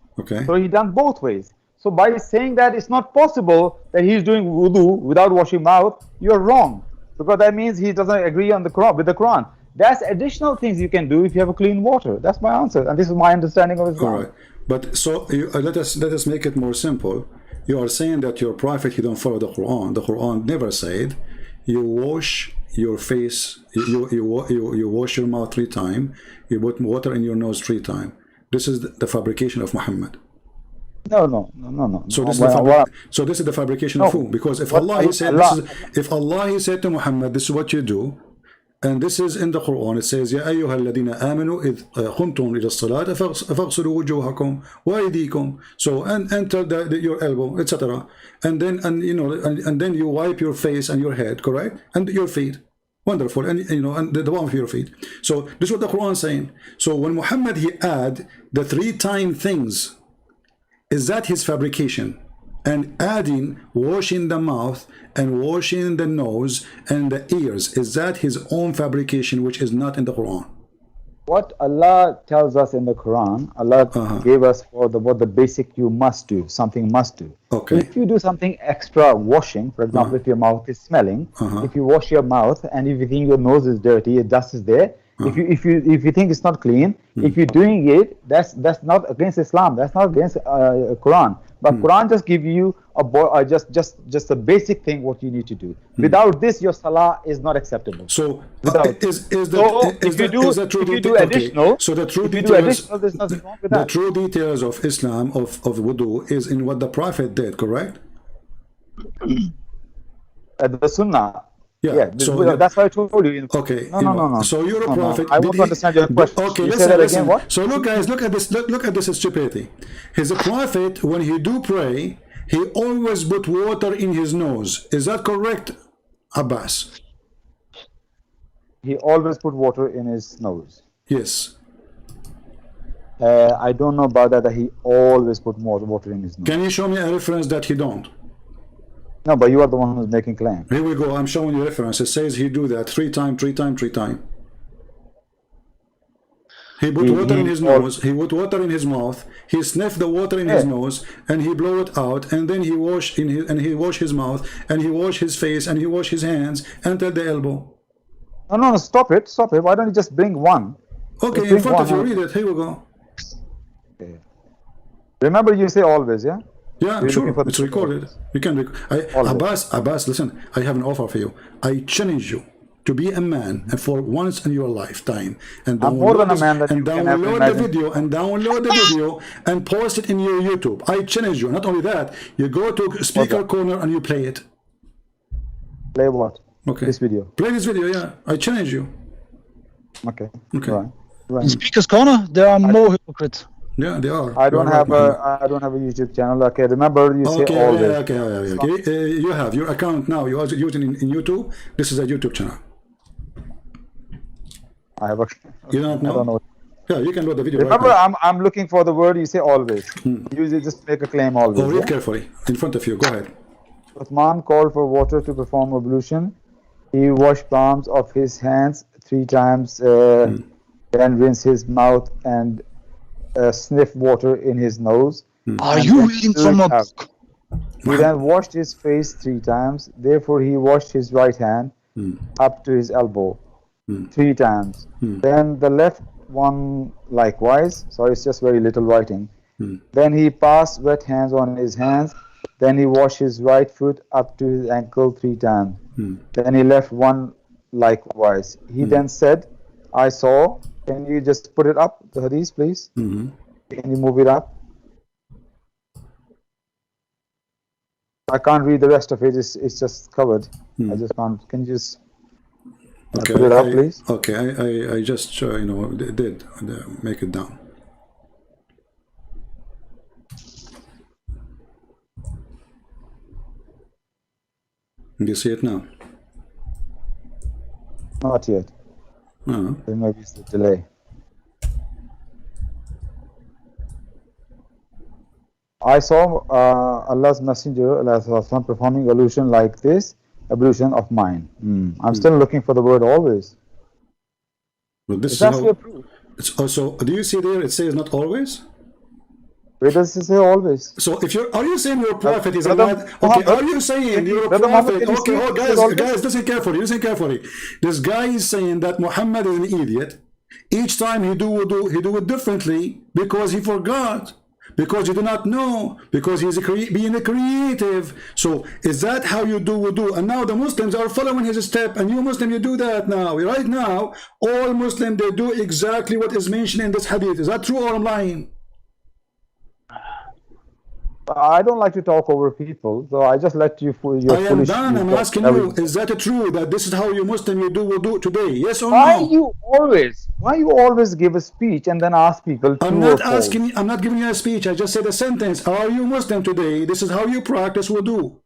So he done both ways. So by saying that it's not possible that he's doing wudu without washing mouth, you're wrong, because that means he doesn't agree on the Quran with the Quran. That's additional things you can do if you have a clean water. That's my answer, and this is my understanding of Islam. All right, but so let us make it more simple. You are saying that your prophet he don't follow the Quran. The Quran never said you wash your face, you wash your mouth 3 times, you put water in your nose 3 times. This is the fabrication of Muhammad. No. So this is the fabrication of who? Because if Allah he said to Muhammad, this is what you do, and this is in the Quran, it says, يا أيها الذين آمنوا إذ قمتم إلى الصلاة فاغسلوا وجوهكم وأيديكم. So and enter your elbow, etc. And then you wipe your face and your head, correct? And your feet. Wonderful, and and the bottom of your feet. So this is what the Quran is saying. So when Muhammad he add the 3 times things, is that his fabrication? And adding washing the mouth and washing the nose and the ears, is that his own fabrication, which is not in the Quran? What Allah tells us in the Quran, Allah gave us what the basic you must do, something must do. Okay. If you do something extra washing, for example, if your mouth is smelling, if you wash your mouth and if you think your nose is dirty, dust is there, if you think it's not clean, if you're doing it, that's not against Islam, that's not against Quran. But Quran just give you just a basic thing what you need to do. Without this, your salah is not acceptable. So if you do additional, so the true there's nothing wrong with that. The true details of Islam of wudu is in what the Prophet did, correct? The Sunnah. Yeah, so that's why I told you. Okay. No. So you're a prophet. I want to understand your question. Okay, you listen. Again, what? So look, guys, look at this. Look at this stupidity. He's a prophet. When he do pray, he always put water in his nose. Is that correct, Abbas? He always put water in his nose. Yes. I don't know about that. That he always put more water in his nose. Can you show me a reference that he don't? No, but you are the one who's making claim. Here we go. I'm showing you reference. It says he do that 3 times. He put water in his nose. He put water in his mouth. He sniffed the water in his nose, and he blow it out. And then he wash his mouth, and he wash his face, and he wash his hands until the elbow. No, stop it. Why don't you just bring one? Okay, in front of you. Read it. Here we go. Okay. Remember, you say always, yeah? Yeah, We're sure. looking for the It's recorded. You can. Abbas, listen. I have an offer for you. I challenge you to be a man, and for once in your lifetime, and I'm more than a man that and you can ever download the imagine. video, and post it in your YouTube. I challenge you. Not only that, you go to speaker corner and you play it. Play what? Okay. This video. Play this video. Yeah, I challenge you. Okay. Okay. Right. In Speaker's Corner, there are more hypocrites. Yeah, they are. I don't You are have right, I don't have a YouTube channel. Okay, remember you say Okay, always. okay. You have your account now. You are using in YouTube. This is a YouTube channel. I have a. You don't know? I don't know. Yeah, you can load the video. Remember, right now. I'm looking for the word. You say always. You just make a claim always. Oh, read Yeah? carefully in front of you. Go ahead. Uthman called for water to perform ablution. He washed palms of his hands 3 times, then rinsed his mouth and sniffed water in his nose. Are you reading from a book? He then washed his face 3 times. Therefore, he washed his right hand up to his elbow 3 times. Then the left one likewise. So it's just very little writing. Then he passed wet hands on his hands. Then he washed his right foot up to his ankle 3 times. Then he left one likewise. He then said, I saw. Can you just put it up, the hadith, please? Can you move it up? I can't read the rest of it. It's just covered. I just can't. Can you just Okay, put it up, please? Okay, I just did make it down. You see it now? Not yet. There might be a delay. I saw Allah's Messenger performing ablution like this, ablution of mine. I'm still looking for the word always. Well, this Is that your proof? it's also. Do you see there? It says not always. Where does it say always? So if are you saying your prophet is a Brother man? Okay, Muhammad, are you saying your Brother Muhammad, prophet? can you Okay, see oh it says always? guys, listen carefully. This guy is saying that Muhammad is an idiot. Each time he do it differently because he forgot. Because you do not know, because he's being a creative. So is that how you do wudu? And now the Muslims are following his step, and you Muslim, you do that now. Right now, all Muslims, they do exactly what is mentioned in this hadith. Is that true or I'm lying? I don't like to talk over people, so I just let you your I am done. I'm asking you, is that true that this is how you Muslim you do wudu today? Yes or Why no? you always give a speech and then ask people I'm not asking. I'm not giving you a speech. I just said a sentence. Are you Muslim today? This is how you practice wudu.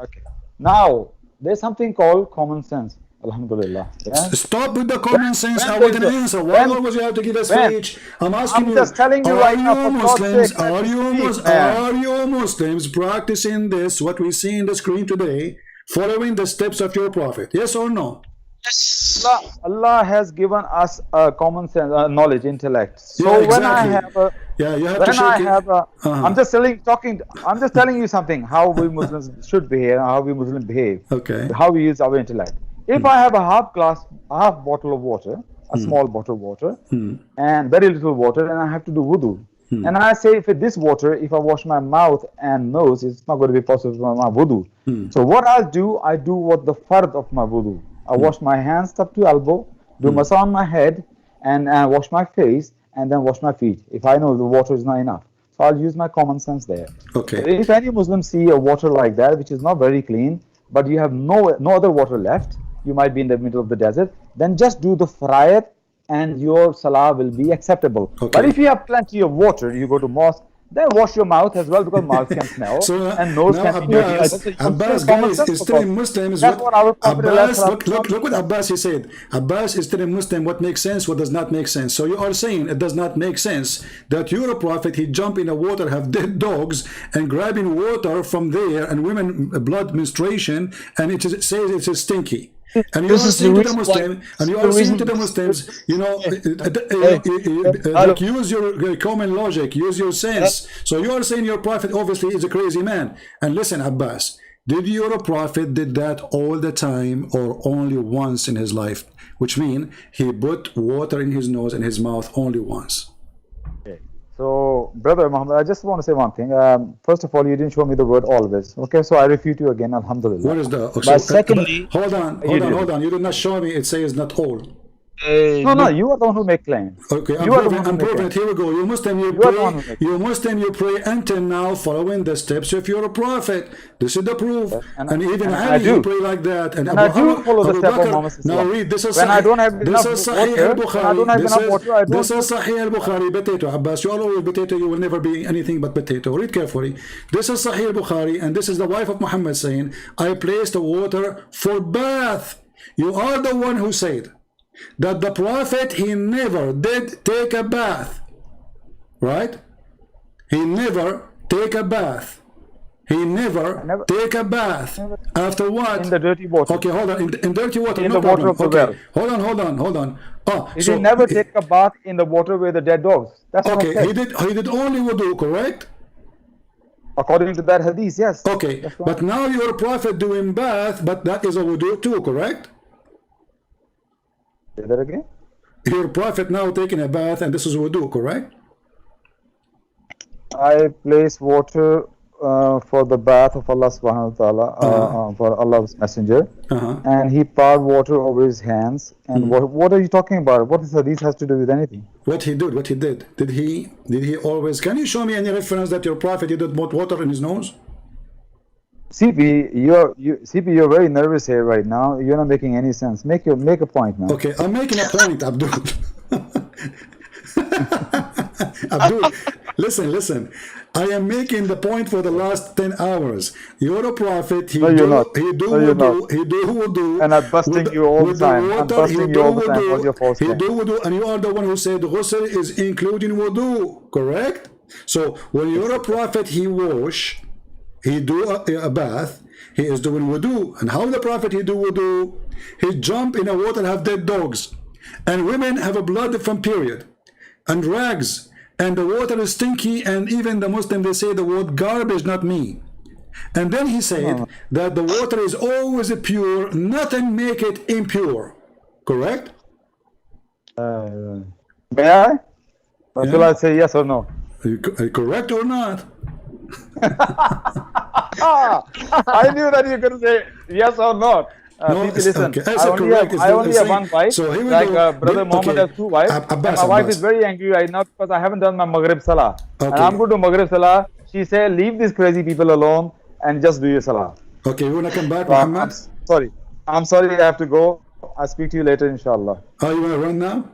Okay. Now there's something called common sense. Alhamdulillah. Yeah? Stop with the common sense. I want an answer. Why always you have to give a speech? I'm asking you. Just telling you right now, for God's Muslims? sake, Are you Muslims practicing this? What we see in the screen today, following the steps of your prophet? Yes or no? Yes. Allah has given us common sense, knowledge, intellect. So Yeah, when I exactly. have You have when to shake I it. have I'm just telling you something, how we Muslims should behave, how we Muslims behave, Okay. how we use our intellect. If I have a half bottle of water, a small bottle of water, and very little water, and I have to do wudu, and I say, if this water, if I wash my mouth and nose, it's not going to be possible for my wudu. So what I do what the fard of my wudu. I wash my hands up to elbow, do massage on my head, and wash my face, and then wash my feet. If I know the water is not enough, so I'll use my common sense there. Okay. If any Muslim see a water like that, which is not very clean, but you have no other water left, you might be in the middle of the desert, then just do the farayat and your salah will be acceptable. Okay. But if you have plenty of water, you go to mosque, then wash your mouth as well, because mouth can smell and nose can be dirty. Abbas, guys, is telling Muslims That's what our Prophet Abbas, look what Abbas he said. Abbas is telling Muslim what makes sense, what does not make sense. So you are saying it does not make sense that your prophet, he jump in the water, have dead dogs, and grabbing water from there, and women blood menstruation, and it says it is stinky. And you are saying to the Muslim, use your common logic, use your sense. So you are saying your prophet obviously is a crazy man. And listen, Abbas, did your prophet did that all the time or only once in his life? Which means he put water in his nose and his mouth only once. So, brother Muhammad, I just want to say one thing. First of all, you didn't show me the word always. Okay, so I refute you again. Alhamdulillah. What is the? But secondly, hold on, you did. hold on. You did not show me. It says not all. No, you are the one who make claims. Okay, I'm proving it. Here we go. You Muslim, you pray until now, following the steps of your prophet. This is the proof. And even Ali, you pray like that. And I do follow the step of Muhammad. Now read. This is when I don't have enough Sahih water, this is Sahih al-Bukhari. Potato, Abbas. You are always potato. You will never be anything but potato. Read carefully. This is Sahih al-Bukhari, and this is the wife of Muhammad saying, "I placed the water for bath." You are the one who said that the prophet, he never did take a bath, right? He never take a bath. He never take a bath. After what? In the dirty water. Okay, hold on. In dirty water. In no the water problem. of the well. Hold on. Oh, he did never take a bath in the water with the dead dogs. That's okay. What He did only wudu, correct? According to that hadith, yes. Okay, but now your prophet doing bath, but that is a wudu too, correct? Say that again? Your prophet now taking a bath, and this is wudu, correct? I place water for the bath of Allah subhanahu wa ta'ala, for Allah's messenger, and he poured water over his hands. And what are you talking about? What this hadith has to do with anything? What he did. Did he always? Can you show me any reference that your prophet did put water in his nose? CP, you're very nervous here right now. You're not making any sense. Make a point, man. Okay, I'm making a point, Abdul. Abdul, listen. I am making the point for the last 10 hours. You're a prophet. He do wudu. And I'm busting you all the time. I'm busting you all the time for your false claim. He do wudu, and you are the one who said ghusl is including wudu, correct? So when you're a prophet, he do a bath, he is doing wudu. And how the prophet he do wudu? He jump in the water and have dead dogs. And women have a blood from period. And rags. And the water is stinky, and even the Muslim, they say the word garbage, not me. And then he said that the water is always pure, nothing make it impure. Correct? May I? Or shall I say yes or no? Correct or not? I knew that you were going to say yes or not. No, people, listen, okay. I only have one wife. So here we like go. Brother Mohammed has two wives. Abbas, my wife is very angry right now because I haven't done my Maghrib Salah. And I'm going to Maghrib Salah. She said, leave these crazy people alone and just do your Salah. Okay, you want to come back, Muhammad? I'm sorry, I have to go. I'll speak to you later, inshallah. Oh, you want to run now?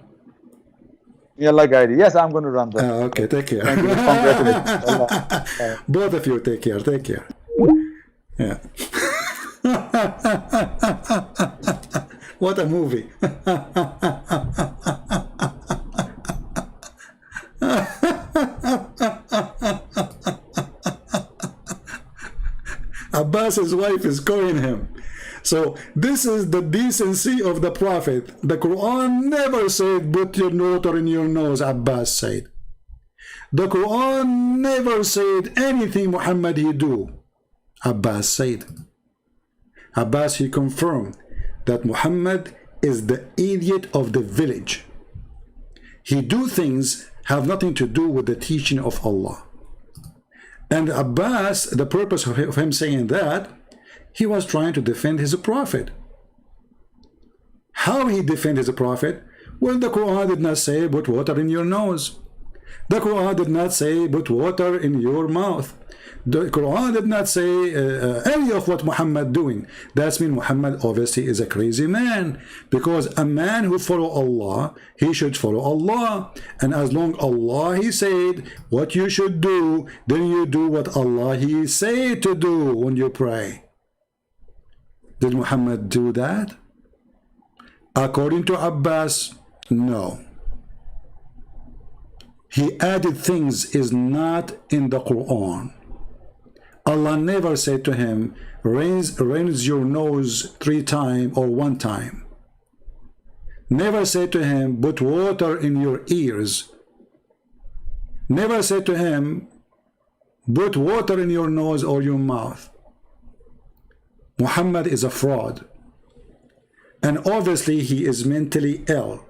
Allah guide you. Yes, I'm going to run. Okay, take care. Thank you. Congratulations. Both of you, take care. Yeah. What a movie. Abbas's wife is calling him. So this is the decency of the prophet. The Quran never said put your water in your nose, Abbas said. The Quran never said anything Muhammad he do, Abbas said. Abbas, he confirmed that Muhammad is the idiot of the village. He do things have nothing to do with the teaching of Allah. And Abbas, the purpose of him saying that, he was trying to defend his prophet. How he defend his prophet? Well, the Quran did not say put water in your nose. The Quran did not say put water in your mouth. The Quran did not say any of what Muhammad doing. That's mean Muhammad obviously is a crazy man, because a man who follow Allah, he should follow Allah, and as long Allah he said what you should do, then you do what Allah he said to do when you pray. Did Muhammad do that? According to Abbas, no. He added things is not in the Quran. Allah never said to him, rinse your nose 3 times or 1 time. Never said to him, put water in your ears. Never said to him, put water in your nose or your mouth. Muhammad is a fraud. And obviously he is mentally ill.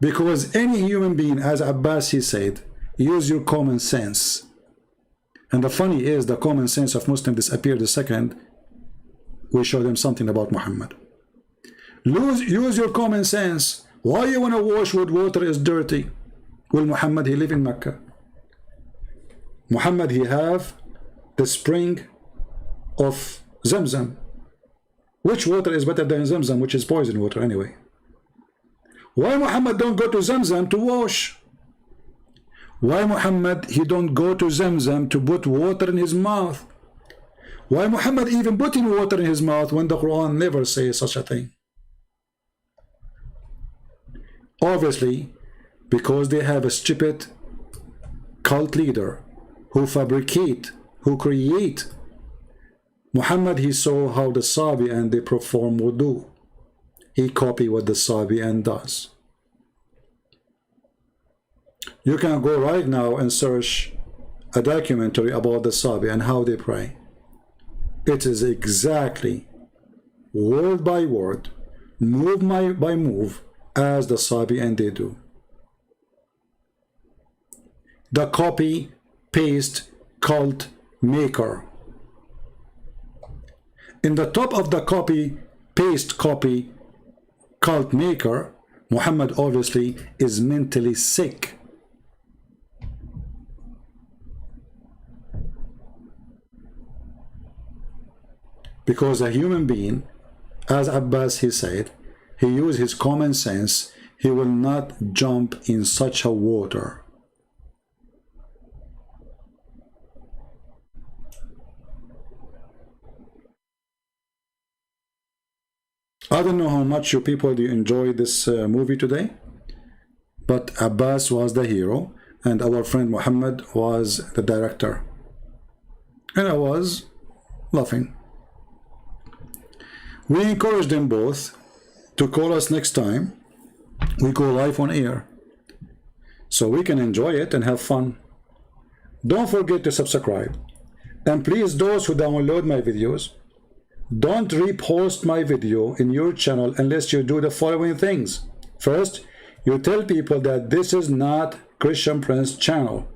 Because any human being, as Abbas he said, use your common sense. And the funny is, the common sense of Muslims disappeared the second we show them something about Muhammad. Use your common sense. Why you want to wash with water is dirty? Well, Muhammad, he live in Mecca. Muhammad, he have the spring of Zamzam. Which water is better than Zamzam, which is poison water anyway? Why Muhammad don't go to Zamzam to wash? Why Muhammad, he don't go to Zamzam to put water in his mouth? Why Muhammad even putting water in his mouth when the Quran never says such a thing? Obviously, because they have a stupid cult leader who fabricate, who create. Muhammad, he saw how the Sabi'an they perform wudu. He copy what the Sabi'an does. You can go right now and search a documentary about the Sabi and how they pray. It is exactly word by word, move by move, as the Sabi and they do. The copy paste cult maker. In the top of the copy paste copy cult maker, Muhammad obviously is mentally sick. Because a human being, as Abbas he said, he used his common sense, he will not jump in such a water. I don't know how much you people do enjoy this movie today, but Abbas was the hero and our friend Muhammad was the director. And I was laughing. We encourage them both to call us next time we go live on air, so we can enjoy it and have fun. Don't forget to subscribe, and please, those who download my videos, don't repost my video in your channel unless you do the following things. First, you tell people that this is not Christian Prince channel.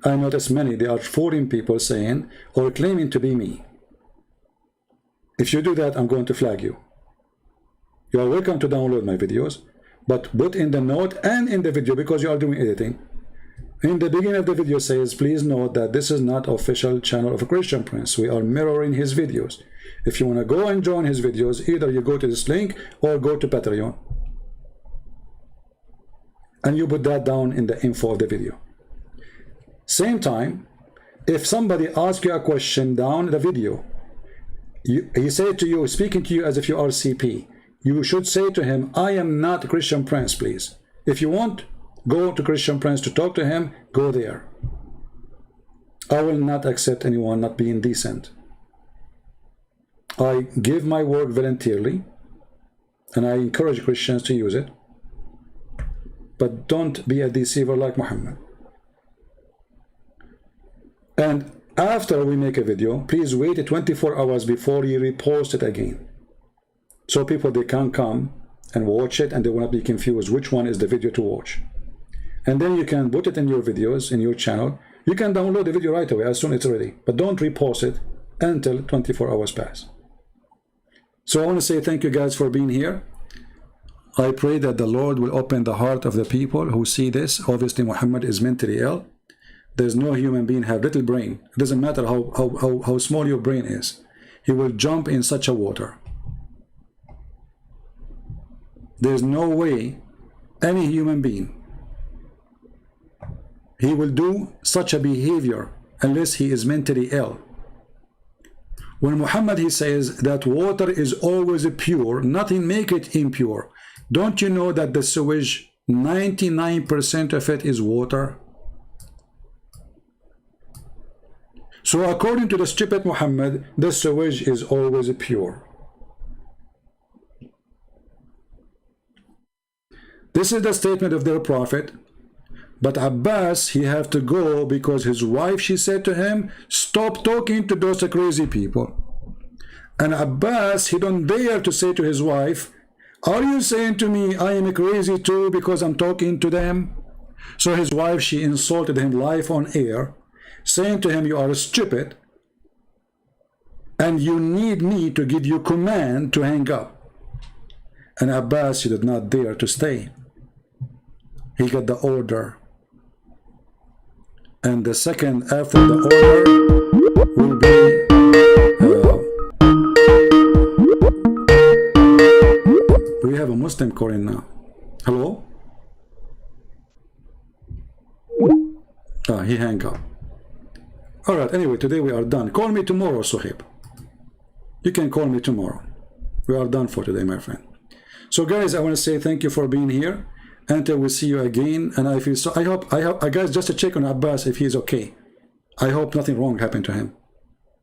I notice many, there are foreign people saying or claiming to be me. If you do that, I'm going to flag you. You are welcome to download my videos, but put in the note and in the video, because you are doing editing. In the beginning of the video says, please note that this is not official channel of a Christian Prince. We are mirroring his videos. If you want to go and join his videos, either you go to this link or go to Patreon. And you put that down in the info of the video. Same time, if somebody asks you a question down the video, he said to you, speaking to you as if you are CP, you should say to him, I am not Christian Prince, please. If you want, go to Christian Prince to talk to him, go there. I will not accept anyone not being decent. I give my work voluntarily, and I encourage Christians to use it, but don't be a deceiver like Muhammad. And after we make a video, please wait 24 hours before you repost it again, so people, they can come and watch it and they will not be confused which one is the video to watch. And then you can put it in your videos, in your channel. You can download the video right away as soon as it's ready, but don't repost it until 24 hours pass. So I want to say thank you guys for being here. I pray that the Lord will open the heart of the people who see this. Obviously Muhammad is mentally ill. There's no human being have little brain. It doesn't matter how small your brain is. He will jump in such a water. There's no way any human being, he will do such a behavior unless he is mentally ill. When Muhammad, he says that water is always pure, nothing make it impure. Don't you know that the sewage, 99% of it is water? So according to the stupid Muhammad, the sewage is always pure. This is the statement of their prophet. But Abbas, he have to go because his wife, she said to him, stop talking to those crazy people. And Abbas, he don't dare to say to his wife, are you saying to me I am crazy too because I'm talking to them? So his wife, she insulted him live on air, saying to him, you are stupid, and you need me to give you command to hang up. And Abbas, he did not dare to stay. He got the order. And the second after the order will be we have a Muslim calling now. Hello? He hang up. All right, anyway, today we are done. Call me tomorrow, Suhaib. You can call me tomorrow. We are done for today, my friend. So guys, I want to say thank you for being here. Until we see you again. And I feel so, I hope guys, just to check on Abbas if he's okay. I hope nothing wrong happened to him.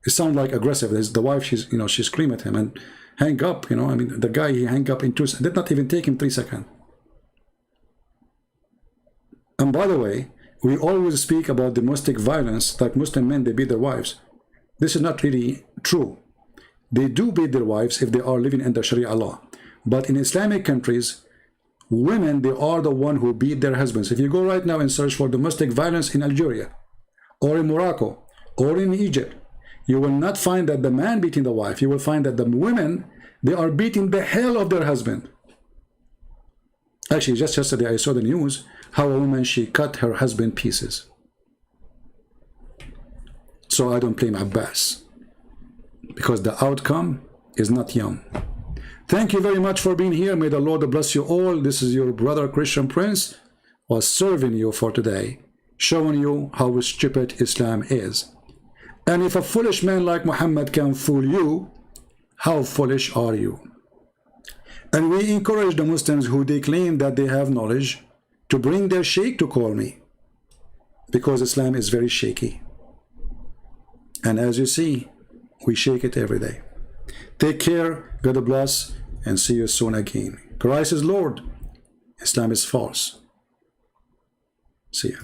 It sounds like aggressive. There's the wife, she's, you know, she screamed at him and hang up, you know. I mean, the guy, he hang up in 2 seconds. Did not even take him 3 seconds. And by the way, we always speak about domestic violence, like Muslim men, they beat their wives. This is not really true. They do beat their wives if they are living under Sharia law. But in Islamic countries, women, they are the one who beat their husbands. If you go right now and search for domestic violence in Algeria, or in Morocco, or in Egypt, you will not find that the man beating the wife. You will find that the women, they are beating the hell of their husband. Actually, just yesterday I saw the news, how a woman, she cut her husband pieces. So I don't blame Abbas, because the outcome is not yum. Thank you very much for being here. May the Lord bless you all. This is your brother Christian Prince, was serving you for today, showing you how stupid Islam is. And if a foolish man like Muhammad can fool you, how foolish are you? And we encourage the Muslims who they claim that they have knowledge to bring their sheikh to call me, because Islam is very shaky. And as you see, we shake it every day. Take care, God bless, and see you soon again. Christ is Lord, Islam is false. See ya.